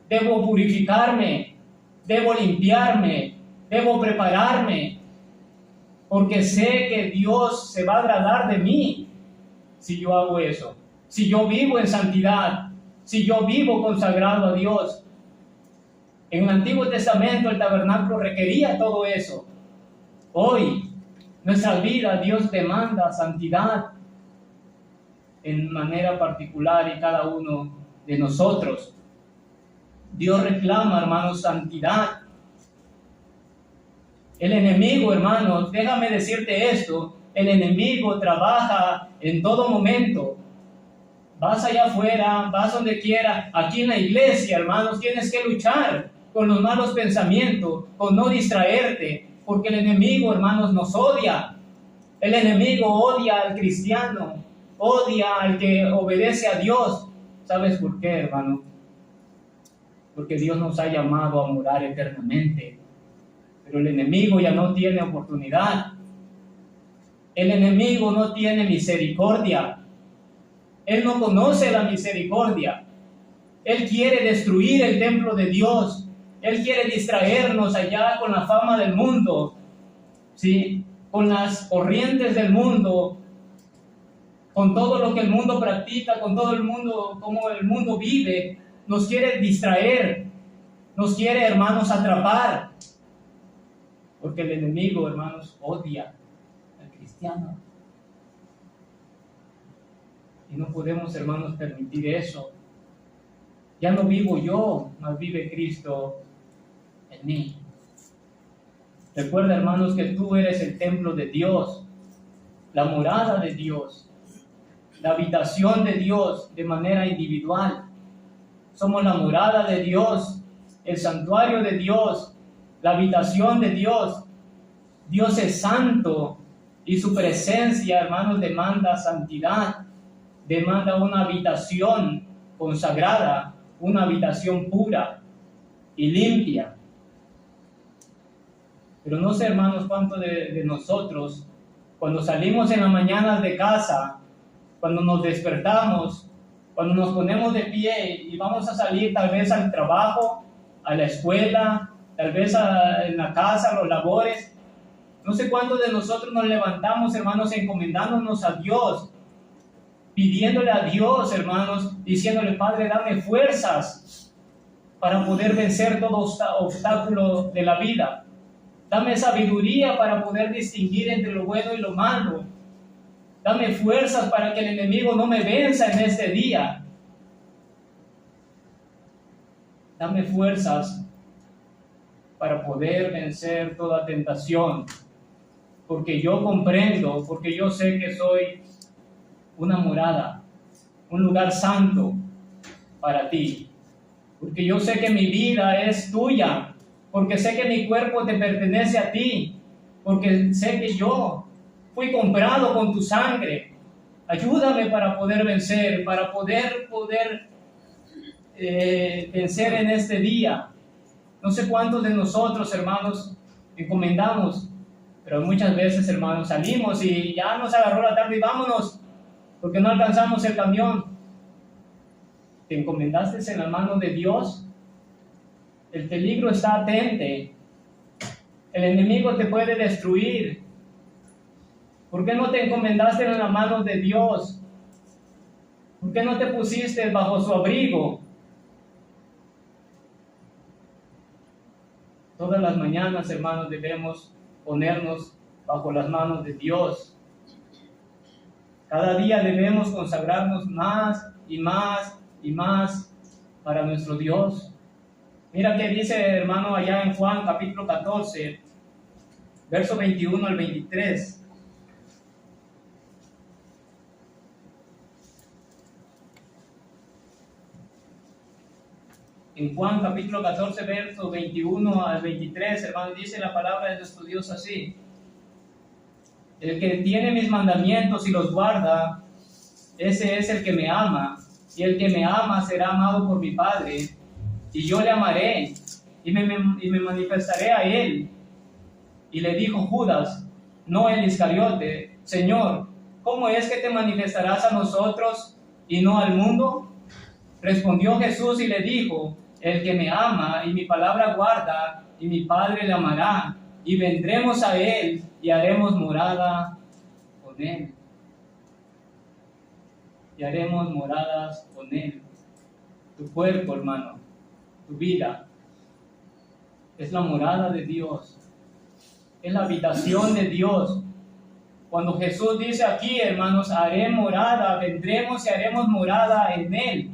debo purificarme, debo limpiarme, debo prepararme, porque sé que Dios se va a agradar de mí si yo hago eso, si yo vivo en santidad, si yo vivo consagrado a Dios. En el Antiguo Testamento el tabernáculo requería todo eso. Hoy, nuestra vida, Dios demanda santidad en manera particular y cada uno de nosotros. Dios reclama, hermanos, santidad. El enemigo, hermanos, déjame decirte esto, el enemigo trabaja en todo momento. Vas allá afuera, vas donde quiera, aquí en la iglesia, hermanos, tienes que luchar con los malos pensamientos, con no distraerte, porque el enemigo, hermanos, nos odia. El enemigo odia al cristiano, odia al que obedece a Dios. ¿Sabes por qué, hermano? Porque Dios nos ha llamado a morar eternamente. Pero el enemigo ya no tiene oportunidad. El enemigo no tiene misericordia. Él no conoce la misericordia. Él quiere destruir el templo de Dios. Él quiere distraernos allá con la fama del mundo, ¿sí? Con las corrientes del mundo, con todo lo que el mundo practica, con todo el mundo, cómo el mundo vive. Nos quiere distraer, nos quiere, hermanos, atrapar. Porque el enemigo, hermanos, odia al cristiano. Y no podemos, hermanos, permitir eso. Ya no vivo yo, mas vive Cristo en mí. Recuerda, hermanos, que tú eres el templo de Dios, la morada de Dios, la habitación de Dios de manera individual. Somos la morada de Dios, el santuario de Dios, la habitación de Dios. Dios es santo y su presencia, hermanos, demanda santidad, demanda una habitación consagrada, una habitación pura y limpia. Pero no sé, hermanos, cuánto de nosotros, cuando salimos en las mañanas de casa, cuando nos despertamos, cuando nos ponemos de pie y vamos a salir tal vez al trabajo, a la escuela, tal vez en la casa, a los labores, no sé cuántos de nosotros nos levantamos, hermanos, encomendándonos a Dios, pidiéndole a Dios, hermanos, diciéndole: Padre, dame fuerzas para poder vencer todo obstáculo de la vida. Dame sabiduría para poder distinguir entre lo bueno y lo malo. Dame fuerzas para que el enemigo no me venza en este día. Dame fuerzas para poder vencer toda tentación. Porque yo comprendo, porque yo sé que soy una morada, un lugar santo para ti. Porque yo sé que mi vida es tuya. Porque sé que mi cuerpo te pertenece a ti. Porque sé que yo fui comprado con tu sangre. Ayúdame para poder vencer, para poder vencer en este día. No sé cuántos de nosotros, hermanos, encomendamos, pero muchas veces, hermanos, salimos y ya nos agarró la tarde y vámonos, porque no alcanzamos el camión. ¿Te encomendaste en la mano de Dios? El peligro está atente. El enemigo te puede destruir. ¿Por qué no te encomendaste en la mano de Dios? ¿Por qué no te pusiste bajo su abrigo? Todas las mañanas, hermanos, debemos ponernos bajo las manos de Dios. Cada día debemos consagrarnos más y más y más para nuestro Dios. Mira que dice, hermano, allá en Juan capítulo 14, verso 21 al 23. En Juan capítulo 14, verso 21 al 23, hermano, dice la palabra de nuestro Dios así: el que tiene mis mandamientos y los guarda, ese es el que me ama, y el que me ama será amado por mi Padre, y yo le amaré, y me manifestaré a él. Y le dijo Judas, no el Iscariote: Señor, ¿cómo es que te manifestarás a nosotros y no al mundo? Respondió Jesús y le dijo: el que me ama y mi palabra guarda, y mi Padre le amará, y vendremos a él y haremos morada con él. Y haremos moradas con él. Tu cuerpo, hermano, tu vida, es la morada de Dios, es la habitación de Dios. Cuando Jesús dice aquí, hermanos, haré morada, vendremos y haremos morada en él,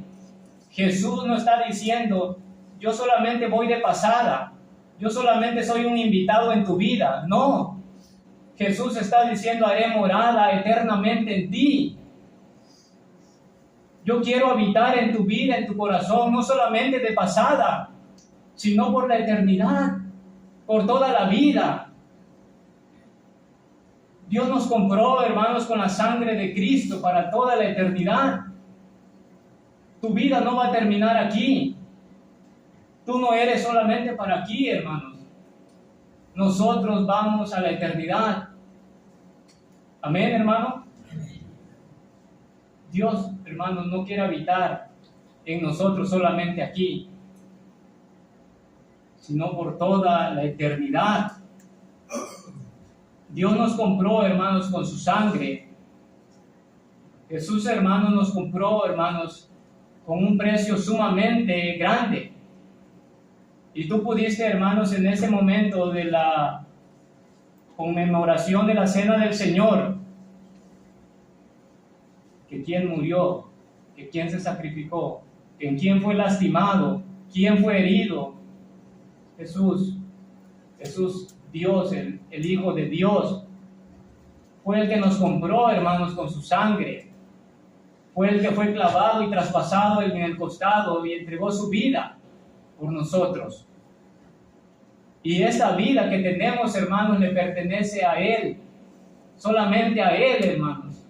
Jesús no está diciendo: yo solamente voy de pasada, yo solamente soy un invitado en tu vida. No, Jesús está diciendo: haré morada eternamente en ti. Yo quiero habitar en tu vida, en tu corazón, no solamente de pasada, sino por la eternidad, por toda la vida. Dios nos compró, hermanos, con la sangre de Cristo para toda la eternidad. Tu vida no va a terminar aquí. Tú no eres solamente para aquí, hermanos. Nosotros vamos a la eternidad. Amén, hermano. Dios, hermanos, no quiere habitar en nosotros solamente aquí, sino por toda la eternidad. Dios nos compró, hermanos, con su sangre. Jesús, hermanos, nos compró, hermanos, con un precio sumamente grande. Y tú pudiste, hermanos, en ese momento de la conmemoración de la cena del Señor, que quién murió, que quién se sacrificó, que quién fue lastimado, quién fue herido. Jesús, Dios, el Hijo de Dios, fue el que nos compró, hermanos, con su sangre. Fue el que fue clavado y traspasado en el costado y entregó su vida por nosotros. Y esa vida que tenemos, hermanos, le pertenece a Él. Solamente a Él, hermanos.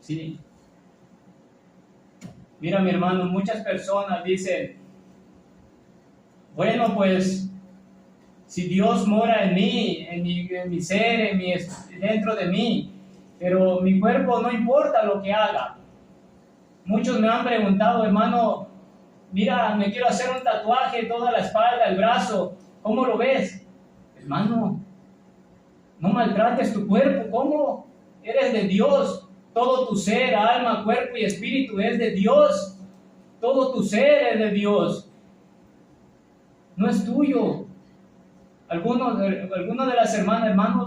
Sí. Mira, mi hermano, muchas personas dicen, bueno, pues, si Dios mora en mí, en mi ser, dentro de mí, pero mi cuerpo no importa lo que haga. Muchos me han preguntado, hermano, mira, me quiero hacer un tatuaje, toda la espalda, el brazo, ¿cómo lo ves? Hermano, no maltrates tu cuerpo, ¿cómo? Eres de Dios, todo tu ser, alma, cuerpo y espíritu es de Dios, todo tu ser es de Dios, no es tuyo. Algunos de las hermano,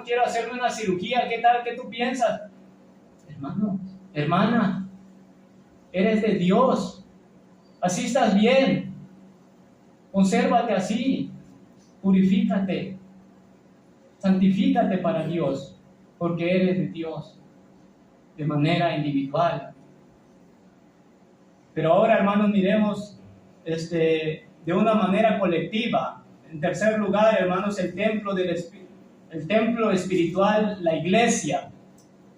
quiero hacerme una cirugía, ¿qué tal? ¿Qué tú piensas? Hermano, hermana, eres de Dios, así estás bien, consérvate así, purifícate, santifícate para Dios, porque eres de Dios, de manera individual. Pero ahora, hermanos, miremos de una manera colectiva. En tercer lugar, hermanos, el templo espiritual, la iglesia.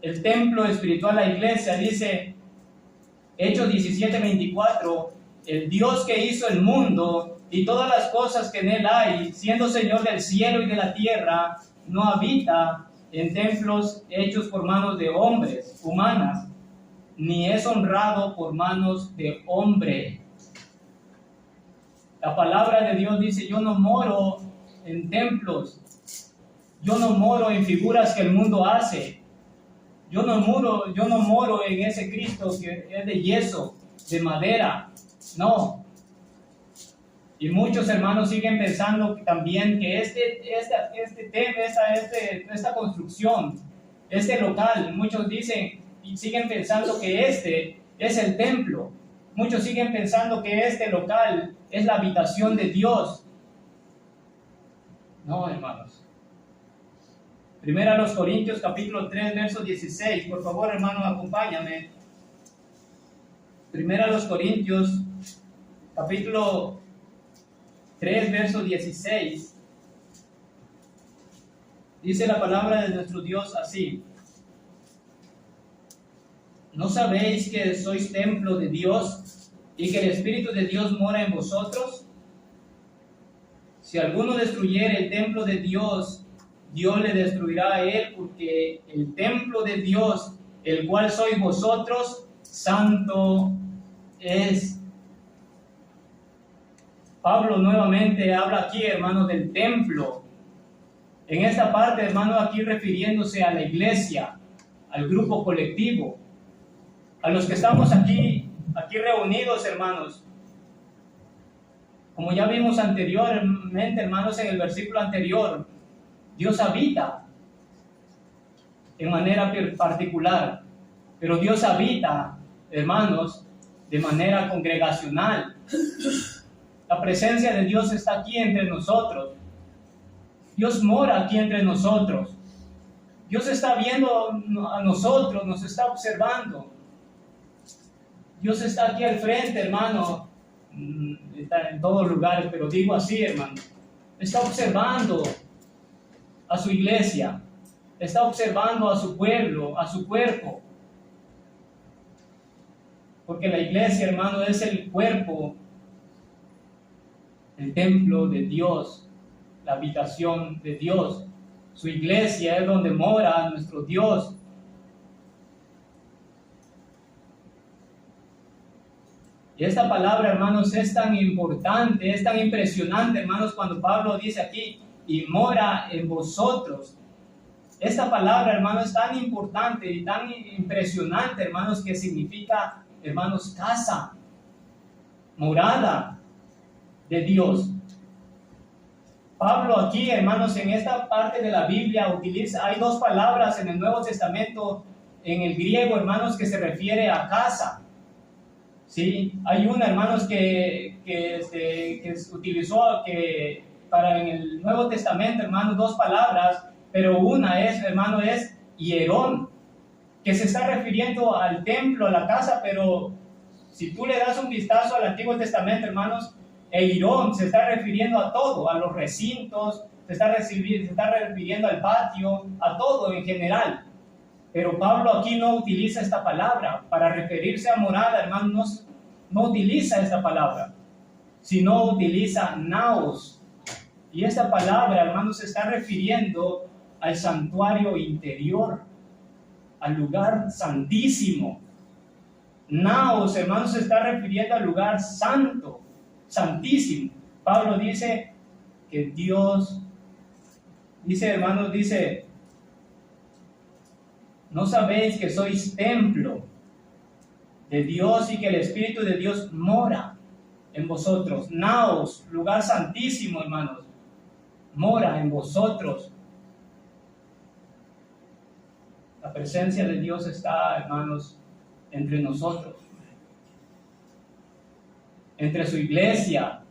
El templo espiritual, la iglesia, dice Hechos 17:24, el Dios que hizo el mundo y todas las cosas que en él hay, siendo Señor del cielo y de la tierra, no habita en templos hechos por manos de hombres, humanas, ni es honrado por manos de hombre. La palabra de Dios dice, yo no moro en templos, yo no moro en figuras que el mundo hace, yo no moro en ese Cristo que es de yeso, de madera, no. Y muchos hermanos siguen pensando también que esta construcción, este local, muchos dicen y siguen pensando que este es el templo. Muchos siguen pensando que este local es la habitación de Dios. No, hermanos. Primera a los Corintios, capítulo 3, verso 16. Por favor, hermano, acompáñame. Primera a los Corintios, capítulo 3, verso 16. Dice la palabra de nuestro Dios así. ¿No sabéis que sois templo de Dios y que el Espíritu de Dios mora en vosotros? Si alguno destruyere el templo de Dios, Dios le destruirá a él, porque el templo de Dios, el cual sois vosotros, santo es. Pablo nuevamente habla aquí, hermanos, del templo. En esta parte, hermanos, aquí refiriéndose a la iglesia, al grupo colectivo, a los que estamos aquí reunidos, hermanos. Como ya vimos anteriormente, hermanos, en el versículo anterior, Dios habita en manera particular, pero Dios habita, hermanos, de manera congregacional. La presencia de Dios está aquí entre nosotros. Dios mora aquí entre nosotros. Dios está viendo a nosotros, nos está observando. Dios está aquí al frente, hermano. Está en todos lugares, pero digo así, hermano. Está observando a su iglesia. Está observando a su pueblo, a su cuerpo. Porque la iglesia, hermano, es el cuerpo, el templo de Dios, la habitación de Dios. Su iglesia es donde mora nuestro Dios. Y esta palabra, hermanos, es tan importante, es tan impresionante, hermanos, cuando Pablo dice aquí, y mora en vosotros. Esta palabra, hermanos, es tan importante y tan impresionante, hermanos, que significa, hermanos, casa, morada de Dios. Pablo aquí, hermanos, en esta parte de la Biblia hay dos palabras en el Nuevo Testamento, en el griego, hermanos, que se refiere a casa. Sí, hay una, hermanos, que utilizó para en el Nuevo Testamento, hermanos, dos palabras, pero una es, hermano, es hierón, que se está refiriendo al templo, a la casa, pero si tú le das un vistazo al Antiguo Testamento, hermanos, hierón se está refiriendo a todo, a los recintos, se está refiriendo al patio, a todo en general. Pero Pablo aquí no utiliza esta palabra para referirse a morada, hermano, no utiliza esta palabra, sino utiliza naos. Y esta palabra, hermano, se está refiriendo al santuario interior, al lugar santísimo. Naos, hermano, se está refiriendo al lugar santo, santísimo. Pablo dice que Dios, hermanos, ¿no sabéis que sois templo de Dios y que el Espíritu de Dios mora en vosotros? Naos, lugar santísimo, hermanos, mora en vosotros. La presencia de Dios está, hermanos, entre nosotros, entre su iglesia.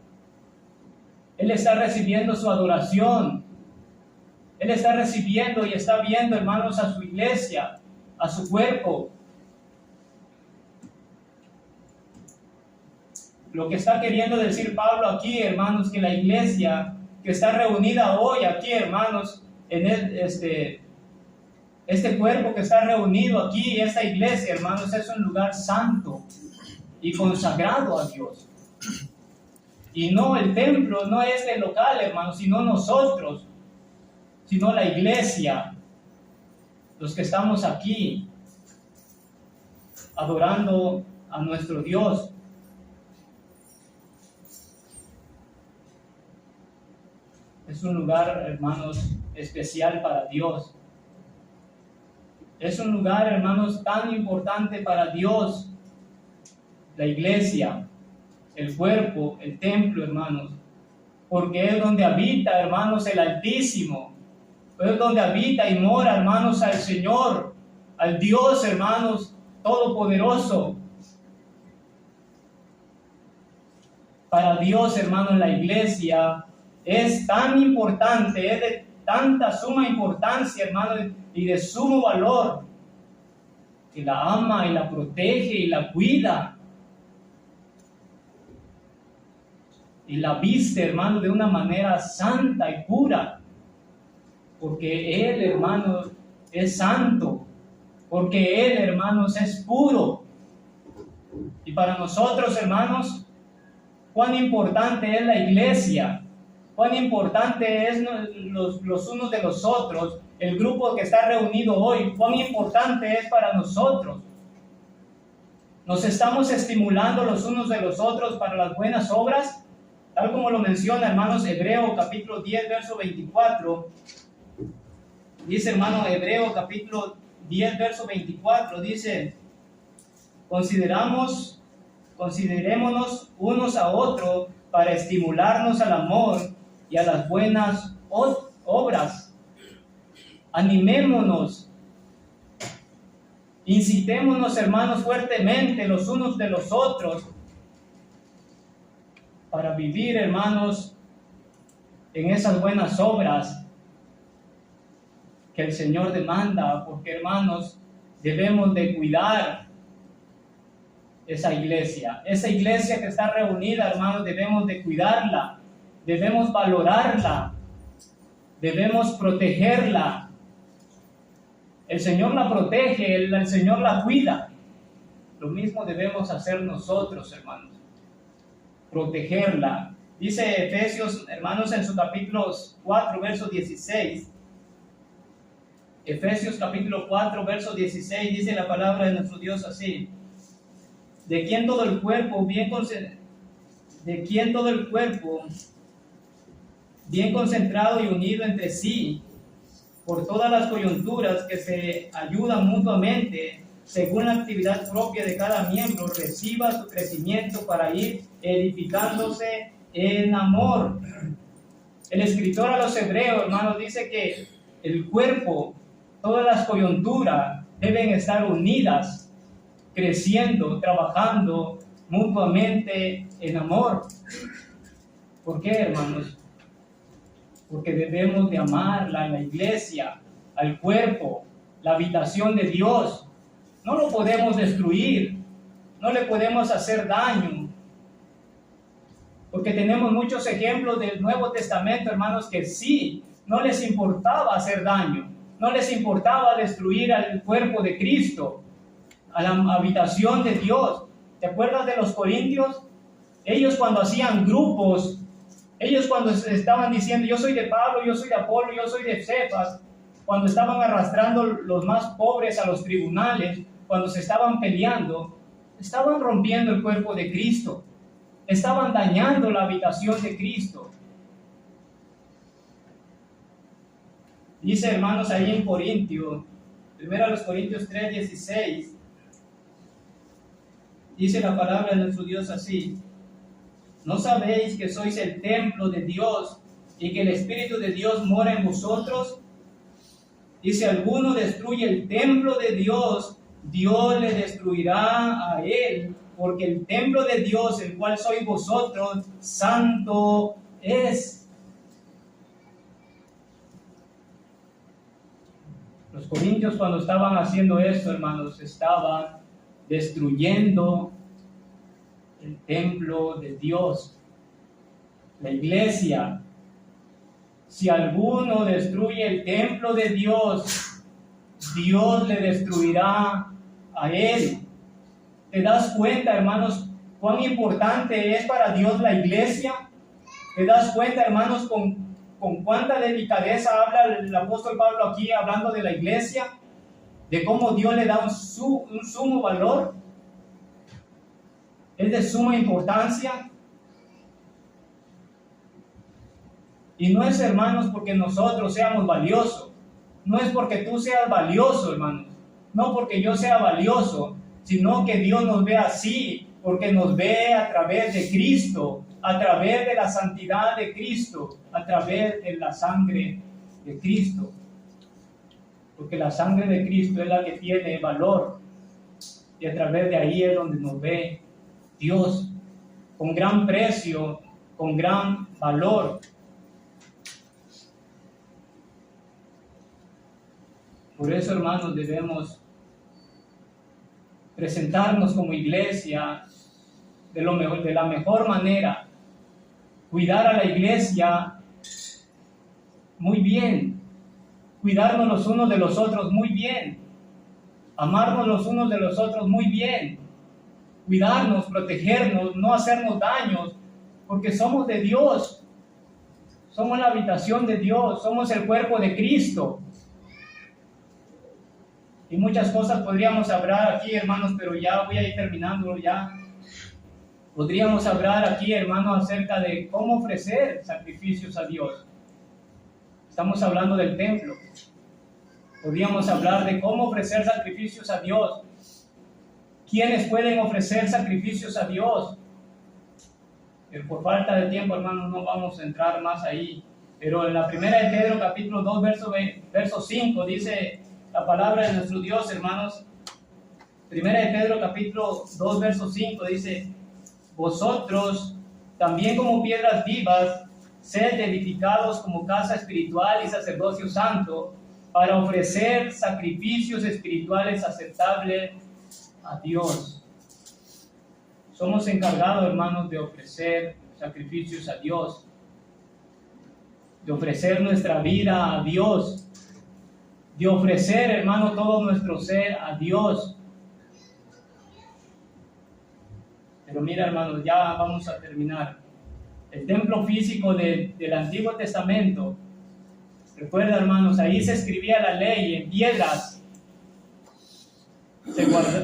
Él está recibiendo su adoración. Él está recibiendo y está viendo, hermanos, a su iglesia, a su cuerpo. Lo que está queriendo decir Pablo aquí, hermanos, que la iglesia que está reunida hoy aquí, hermanos, en este cuerpo que está reunido aquí, esta iglesia, hermanos, es un lugar santo y consagrado a Dios. Y no el templo, no es el local, hermanos, sino nosotros, sino la iglesia, los que estamos aquí adorando a nuestro Dios. Es un lugar, hermanos, especial para Dios. Es un lugar, hermanos, tan importante para Dios, la iglesia, el cuerpo, el templo, hermanos, porque es donde habita, hermanos, el Altísimo. Es donde habita y mora, hermanos, al Señor, al Dios, hermanos, todopoderoso. Para Dios, hermanos, la iglesia es tan importante, es de tanta suma importancia, hermanos, y de sumo valor, que la ama y la protege y la cuida. Y la viste, hermano, de una manera santa y pura. Porque Él, hermanos, es santo. Porque Él, hermanos, es puro. Y para nosotros, hermanos, cuán importante es la iglesia. Cuán importante es los unos de los otros. El grupo que está reunido hoy. Cuán importante es para nosotros. Nos estamos estimulando los unos de los otros para las buenas obras. Tal como lo menciona, hermanos, Hebreo capítulo 10, verso 24. Dice, hermano, Hebreo capítulo 10, verso 24, dice: considerémonos unos a otros para estimularnos al amor y a las buenas obras. Animémonos, incitémonos, hermanos, fuertemente los unos de los otros para vivir, hermanos, en esas buenas obras que el Señor demanda, porque, hermanos, debemos de cuidar esa iglesia que está reunida, hermanos, debemos de cuidarla, debemos valorarla, debemos protegerla. El Señor la protege, el Señor la cuida. Lo mismo debemos hacer nosotros, hermanos, protegerla. Dice Efesios, hermanos, en su capítulo 4, verso 16, Efesios capítulo 4, verso 16, dice la palabra de nuestro Dios así: de quien todo el cuerpo bien concentrado y unido entre sí, por todas las coyunturas que se ayudan mutuamente, según la actividad propia de cada miembro, reciba su crecimiento para ir edificándose en amor. El escritor a los hebreos, hermanos, dice que el cuerpo, todas las coyunturas deben estar unidas, creciendo, trabajando mutuamente en amor. ¿Por qué, hermanos? Porque debemos de amar la iglesia, al cuerpo, la habitación de Dios. No lo podemos destruir, no le podemos hacer daño. Porque tenemos muchos ejemplos del Nuevo Testamento, hermanos, que sí, no les importaba hacer daño, no les importaba destruir al cuerpo de Cristo, a la habitación de Dios. ¿Te acuerdas de los corintios? Ellos cuando hacían grupos, ellos cuando estaban diciendo, yo soy de Pablo, yo soy de Apolo, yo soy de Cefas, cuando estaban arrastrando los más pobres a los tribunales, cuando se estaban peleando, estaban rompiendo el cuerpo de Cristo, estaban dañando la habitación de Cristo. Dice, hermanos, ahí en Corintios, 1 Corintios 3:16, dice la palabra de nuestro Dios así: ¿no sabéis que sois el templo de Dios y que el Espíritu de Dios mora en vosotros? Y si alguno destruye el templo de Dios, Dios le destruirá a él, porque el templo de Dios, el cual sois vosotros, santo es. Los corintios, cuando estaban haciendo esto, hermanos, estaban destruyendo el templo de Dios, la iglesia. Si alguno destruye el templo de Dios, Dios le destruirá a él. ¿Te das cuenta, hermanos, cuán importante es para Dios la iglesia? ¿Te das cuenta, hermanos, con cuánta delicadeza habla el apóstol Pablo aquí, hablando de la iglesia? De cómo Dios le da un sumo valor. Es de suma importancia. Y no es, hermanos, porque nosotros seamos valiosos. No es porque tú seas valioso, hermanos. No porque yo sea valioso, sino que Dios nos ve así, porque nos ve a través de Cristo, a través de la santidad de Cristo, a través de la sangre de Cristo. Porque la sangre de Cristo es la que tiene valor. Y a través de ahí es donde nos ve Dios, con gran precio, con gran valor. Por eso, hermanos, debemos presentarnos como iglesia de la mejor manera, cuidar a la iglesia muy bien, cuidarnos los unos de los otros muy bien, amarnos los unos de los otros muy bien, cuidarnos, protegernos, no hacernos daños, porque somos de Dios, somos la habitación de Dios, somos el cuerpo de Cristo. Y muchas cosas podríamos hablar aquí, hermanos, pero ya voy a ir terminando ya. Podríamos hablar aquí, hermanos, acerca de cómo ofrecer sacrificios a Dios. Estamos hablando del templo. Podríamos hablar de cómo ofrecer sacrificios a Dios. ¿Quiénes pueden ofrecer sacrificios a Dios? Pero por falta de tiempo, hermanos, no vamos a entrar más ahí. Pero en la primera de Pedro, capítulo 2, verso 5, dice la palabra de nuestro Dios, hermanos. Primera de Pedro, capítulo 2, verso 5, dice: vosotros, también como piedras vivas, sed edificados como casa espiritual y sacerdocio santo, para ofrecer sacrificios espirituales aceptables a Dios. Somos encargados, hermanos, de ofrecer sacrificios a Dios, de ofrecer nuestra vida a Dios, de ofrecer, hermano, todo nuestro ser a Dios. Pero mira, hermanos, ya vamos a terminar. El templo físico del Antiguo Testamento, recuerda, hermanos, ahí se escribía la ley en piedras.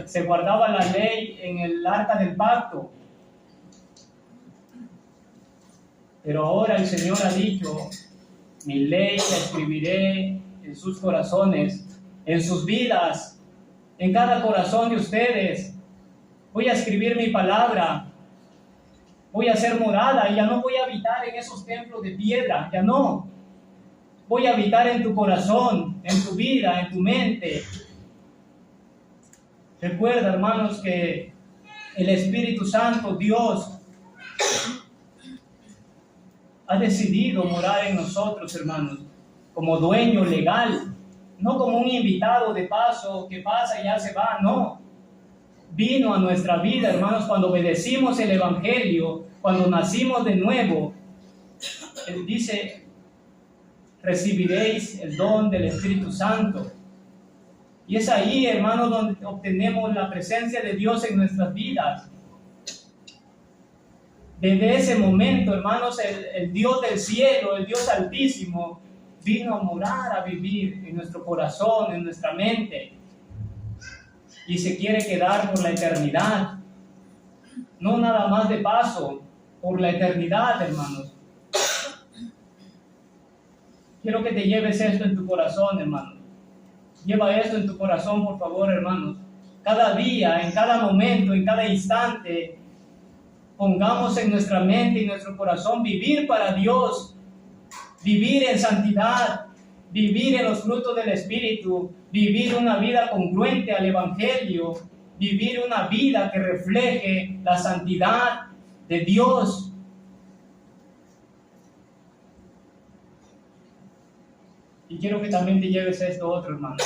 Se guardaba la ley en el arca del pacto. Pero ahora el Señor ha dicho: mi ley la escribiré en sus corazones, en sus vidas, en cada corazón de ustedes. Voy a escribir mi palabra. Voy a hacer morada y ya no voy a habitar en esos templos de piedra, ya no. Voy a habitar en tu corazón, en tu vida, en tu mente. Recuerda, hermanos, que el Espíritu Santo, Dios, ha decidido morar en nosotros, hermanos, como dueño legal, no como un invitado de paso que pasa y ya se va, no. Vino a nuestra vida, hermanos, cuando obedecimos el Evangelio, cuando nacimos de nuevo. Él dice, recibiréis el don del Espíritu Santo. Y es ahí, hermanos, donde obtenemos la presencia de Dios en nuestras vidas. Desde ese momento, hermanos, el Dios del cielo, el Dios altísimo, vino a morar, a vivir en nuestro corazón, en nuestra mente. Y se quiere quedar por la eternidad. No nada más de paso, por la eternidad, hermanos. Quiero que te lleves esto en tu corazón, hermano. Lleva esto en tu corazón, por favor, hermanos. Cada día, en cada momento, en cada instante, pongamos en nuestra mente y nuestro corazón vivir para Dios, vivir en santidad, vivir en los frutos del Espíritu, vivir una vida congruente al Evangelio, vivir una vida que refleje la santidad de Dios. Y quiero que también te lleves esto otro, hermano.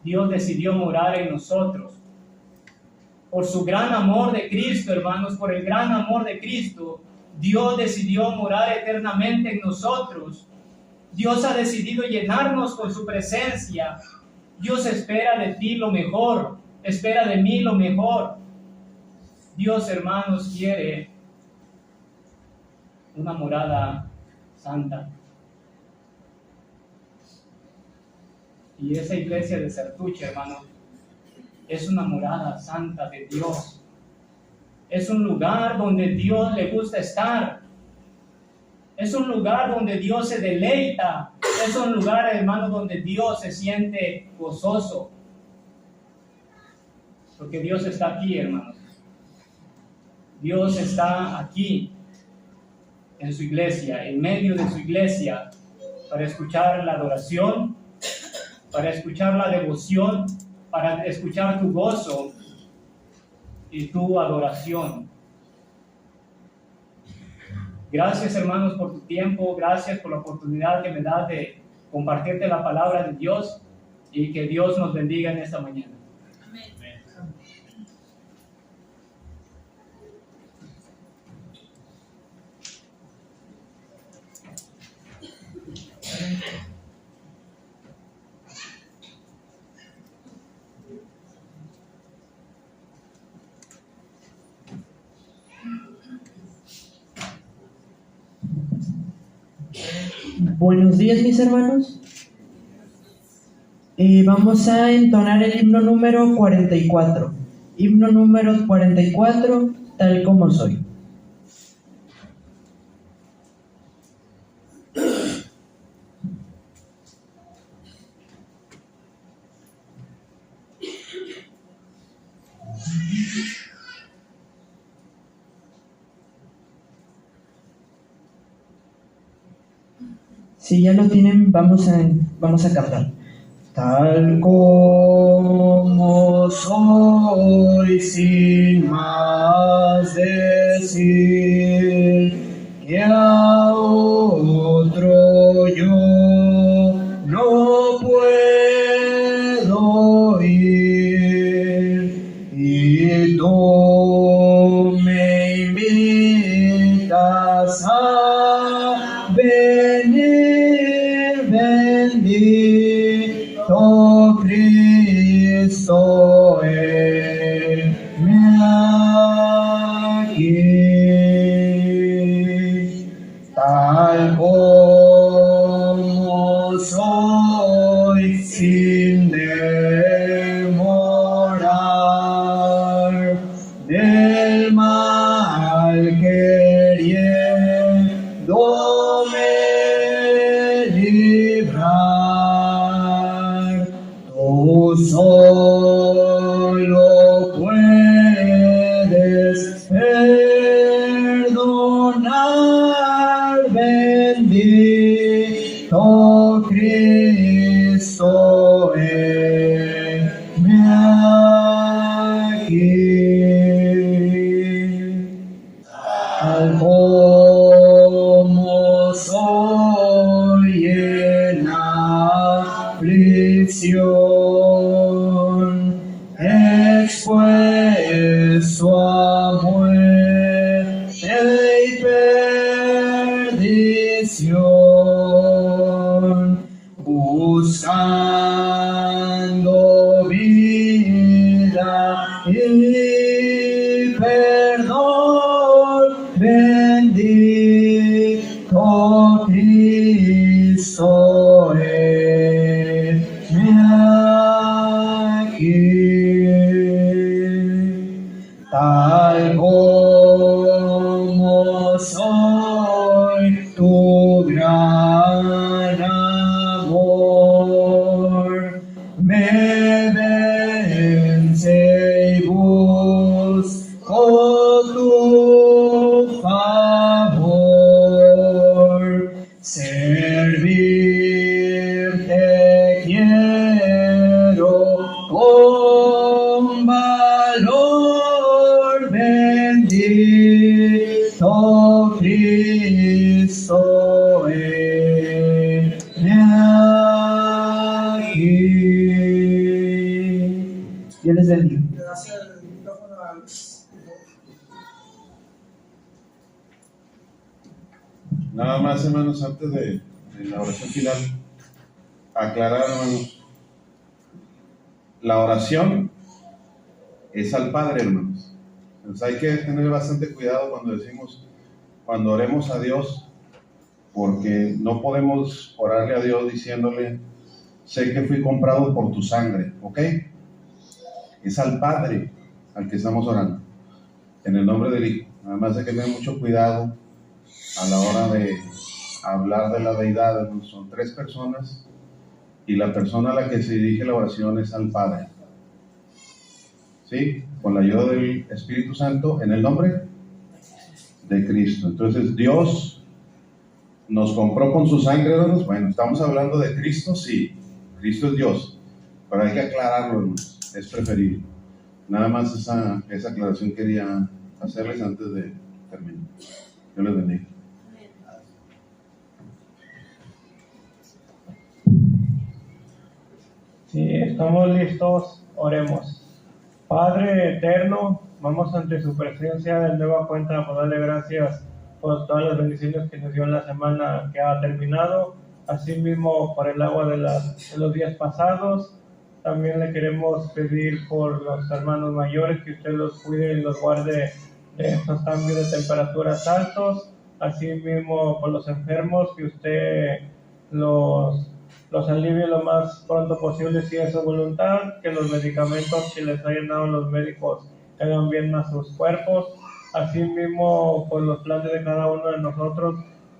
Dios decidió morar en nosotros. Por su gran amor de Cristo, hermanos, por el gran amor de Cristo, Dios decidió morar eternamente en nosotros. Dios ha decidido llenarnos con su presencia. Dios espera de ti lo mejor, espera de mí lo mejor. Dios, hermanos, quiere una morada santa. Y esa iglesia de Sertuche, hermano, es una morada santa de Dios. Es un lugar donde Dios le gusta estar. Es un lugar donde Dios se deleita. Es un lugar, hermano, donde Dios se siente gozoso. Porque Dios está aquí, hermanos. Dios está aquí, en su iglesia, en medio de su iglesia, para escuchar la adoración, para escuchar la devoción, para escuchar tu gozo y tu adoración. Gracias, hermanos, por tu tiempo. Gracias por la oportunidad que me das de compartirte la palabra de Dios, y que Dios nos bendiga en esta mañana. Buenos días, mis hermanos. Vamos a entonar el himno número 44. Himno número 44, tal como soy. Si ya lo tienen, vamos a cantar. Tal como soy, sin más decir, que a otro yo no puedo ir, y tú me invitas a venir, bendito Cristo, heme aquí, tal como soy, sin demorar, del mal queriéndome librar. Tú solo puedes al bendito Cristo, heme aquí. Tal como soy en aflicción, expuesto a muerte y perdición, buscando vida y perdón, bendito Cristo, heme aquí. Tal como soy, tu gran amor me vence y busco tu favor. Servirte quiero con valor, bendito Cristo, heme aquí. Dios les bendiga. Gracias, el micrófono a Alex. Nada más, hermanos, antes de la oración final, aclarar, hermanos, la oración es al Padre, hermanos. Entonces hay que tener bastante cuidado cuando oremos a Dios, porque no podemos orarle a Dios diciéndole, sé que fui comprado por tu sangre, ¿ok? Es al Padre al que estamos orando, en el nombre del Hijo. Nada más hay que tener mucho cuidado a la hora de hablar de la deidad, hermanos. Son 3 personas y la persona a la que se dirige la oración es al Padre. ¿Sí? Con la ayuda del Espíritu Santo, en el nombre de Cristo. Entonces, Dios nos compró con su sangre, hermanos. Bueno, estamos hablando de Cristo, sí. Cristo es Dios, pero hay que aclararlo, hermanos. Es preferible. Nada más esa aclaración quería hacerles antes de terminar. Dios les bendiga. Si estamos listos, oremos. Padre eterno, vamos ante su presencia de nueva cuenta por darle gracias por todas las bendiciones que nos dio en la semana que ha terminado, asimismo por el agua de los días pasados. También le queremos pedir por los hermanos mayores que usted los cuide y los guarde de estos cambios de temperaturas altos, asimismo por los enfermos que usted los alivie lo más pronto posible si es su voluntad, que los medicamentos que les hayan dado los médicos hagan bien a sus cuerpos, asimismo por los planes de cada uno de nosotros,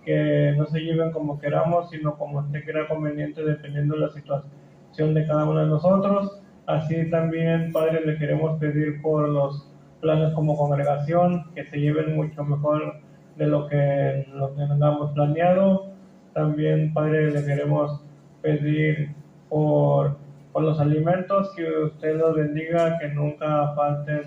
que no se lleven como queramos, sino como usted crea conveniente dependiendo de la situación de cada uno de nosotros. Así también, Padre, le queremos pedir por los planes como congregación, que se lleven mucho mejor de lo que tengamos planeado. También, Padre, le queremos pedir por los alimentos, que usted los bendiga, que nunca falten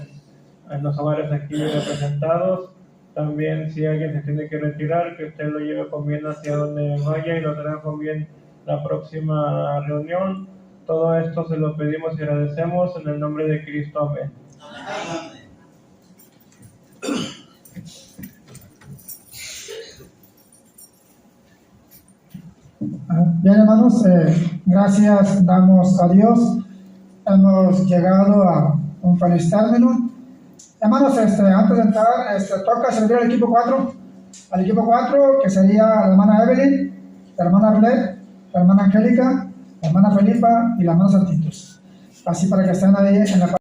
en los hogares aquí representados. También, si alguien se tiene que retirar, que usted lo lleve con bien hacia donde vaya y lo traiga con bien la próxima reunión. Todo esto se lo pedimos y agradecemos en el nombre de Cristo. Amén. Bien, hermanos, gracias damos a Dios. Hemos llegado a un feliz término. Hermanos, antes de entrar, toca servir al equipo 4. Al equipo 4, que sería la hermana Evelyn, la hermana Arlet, la hermana Angélica, la hermana Felipa y la hermana Santitos. Así para que estén ahí en la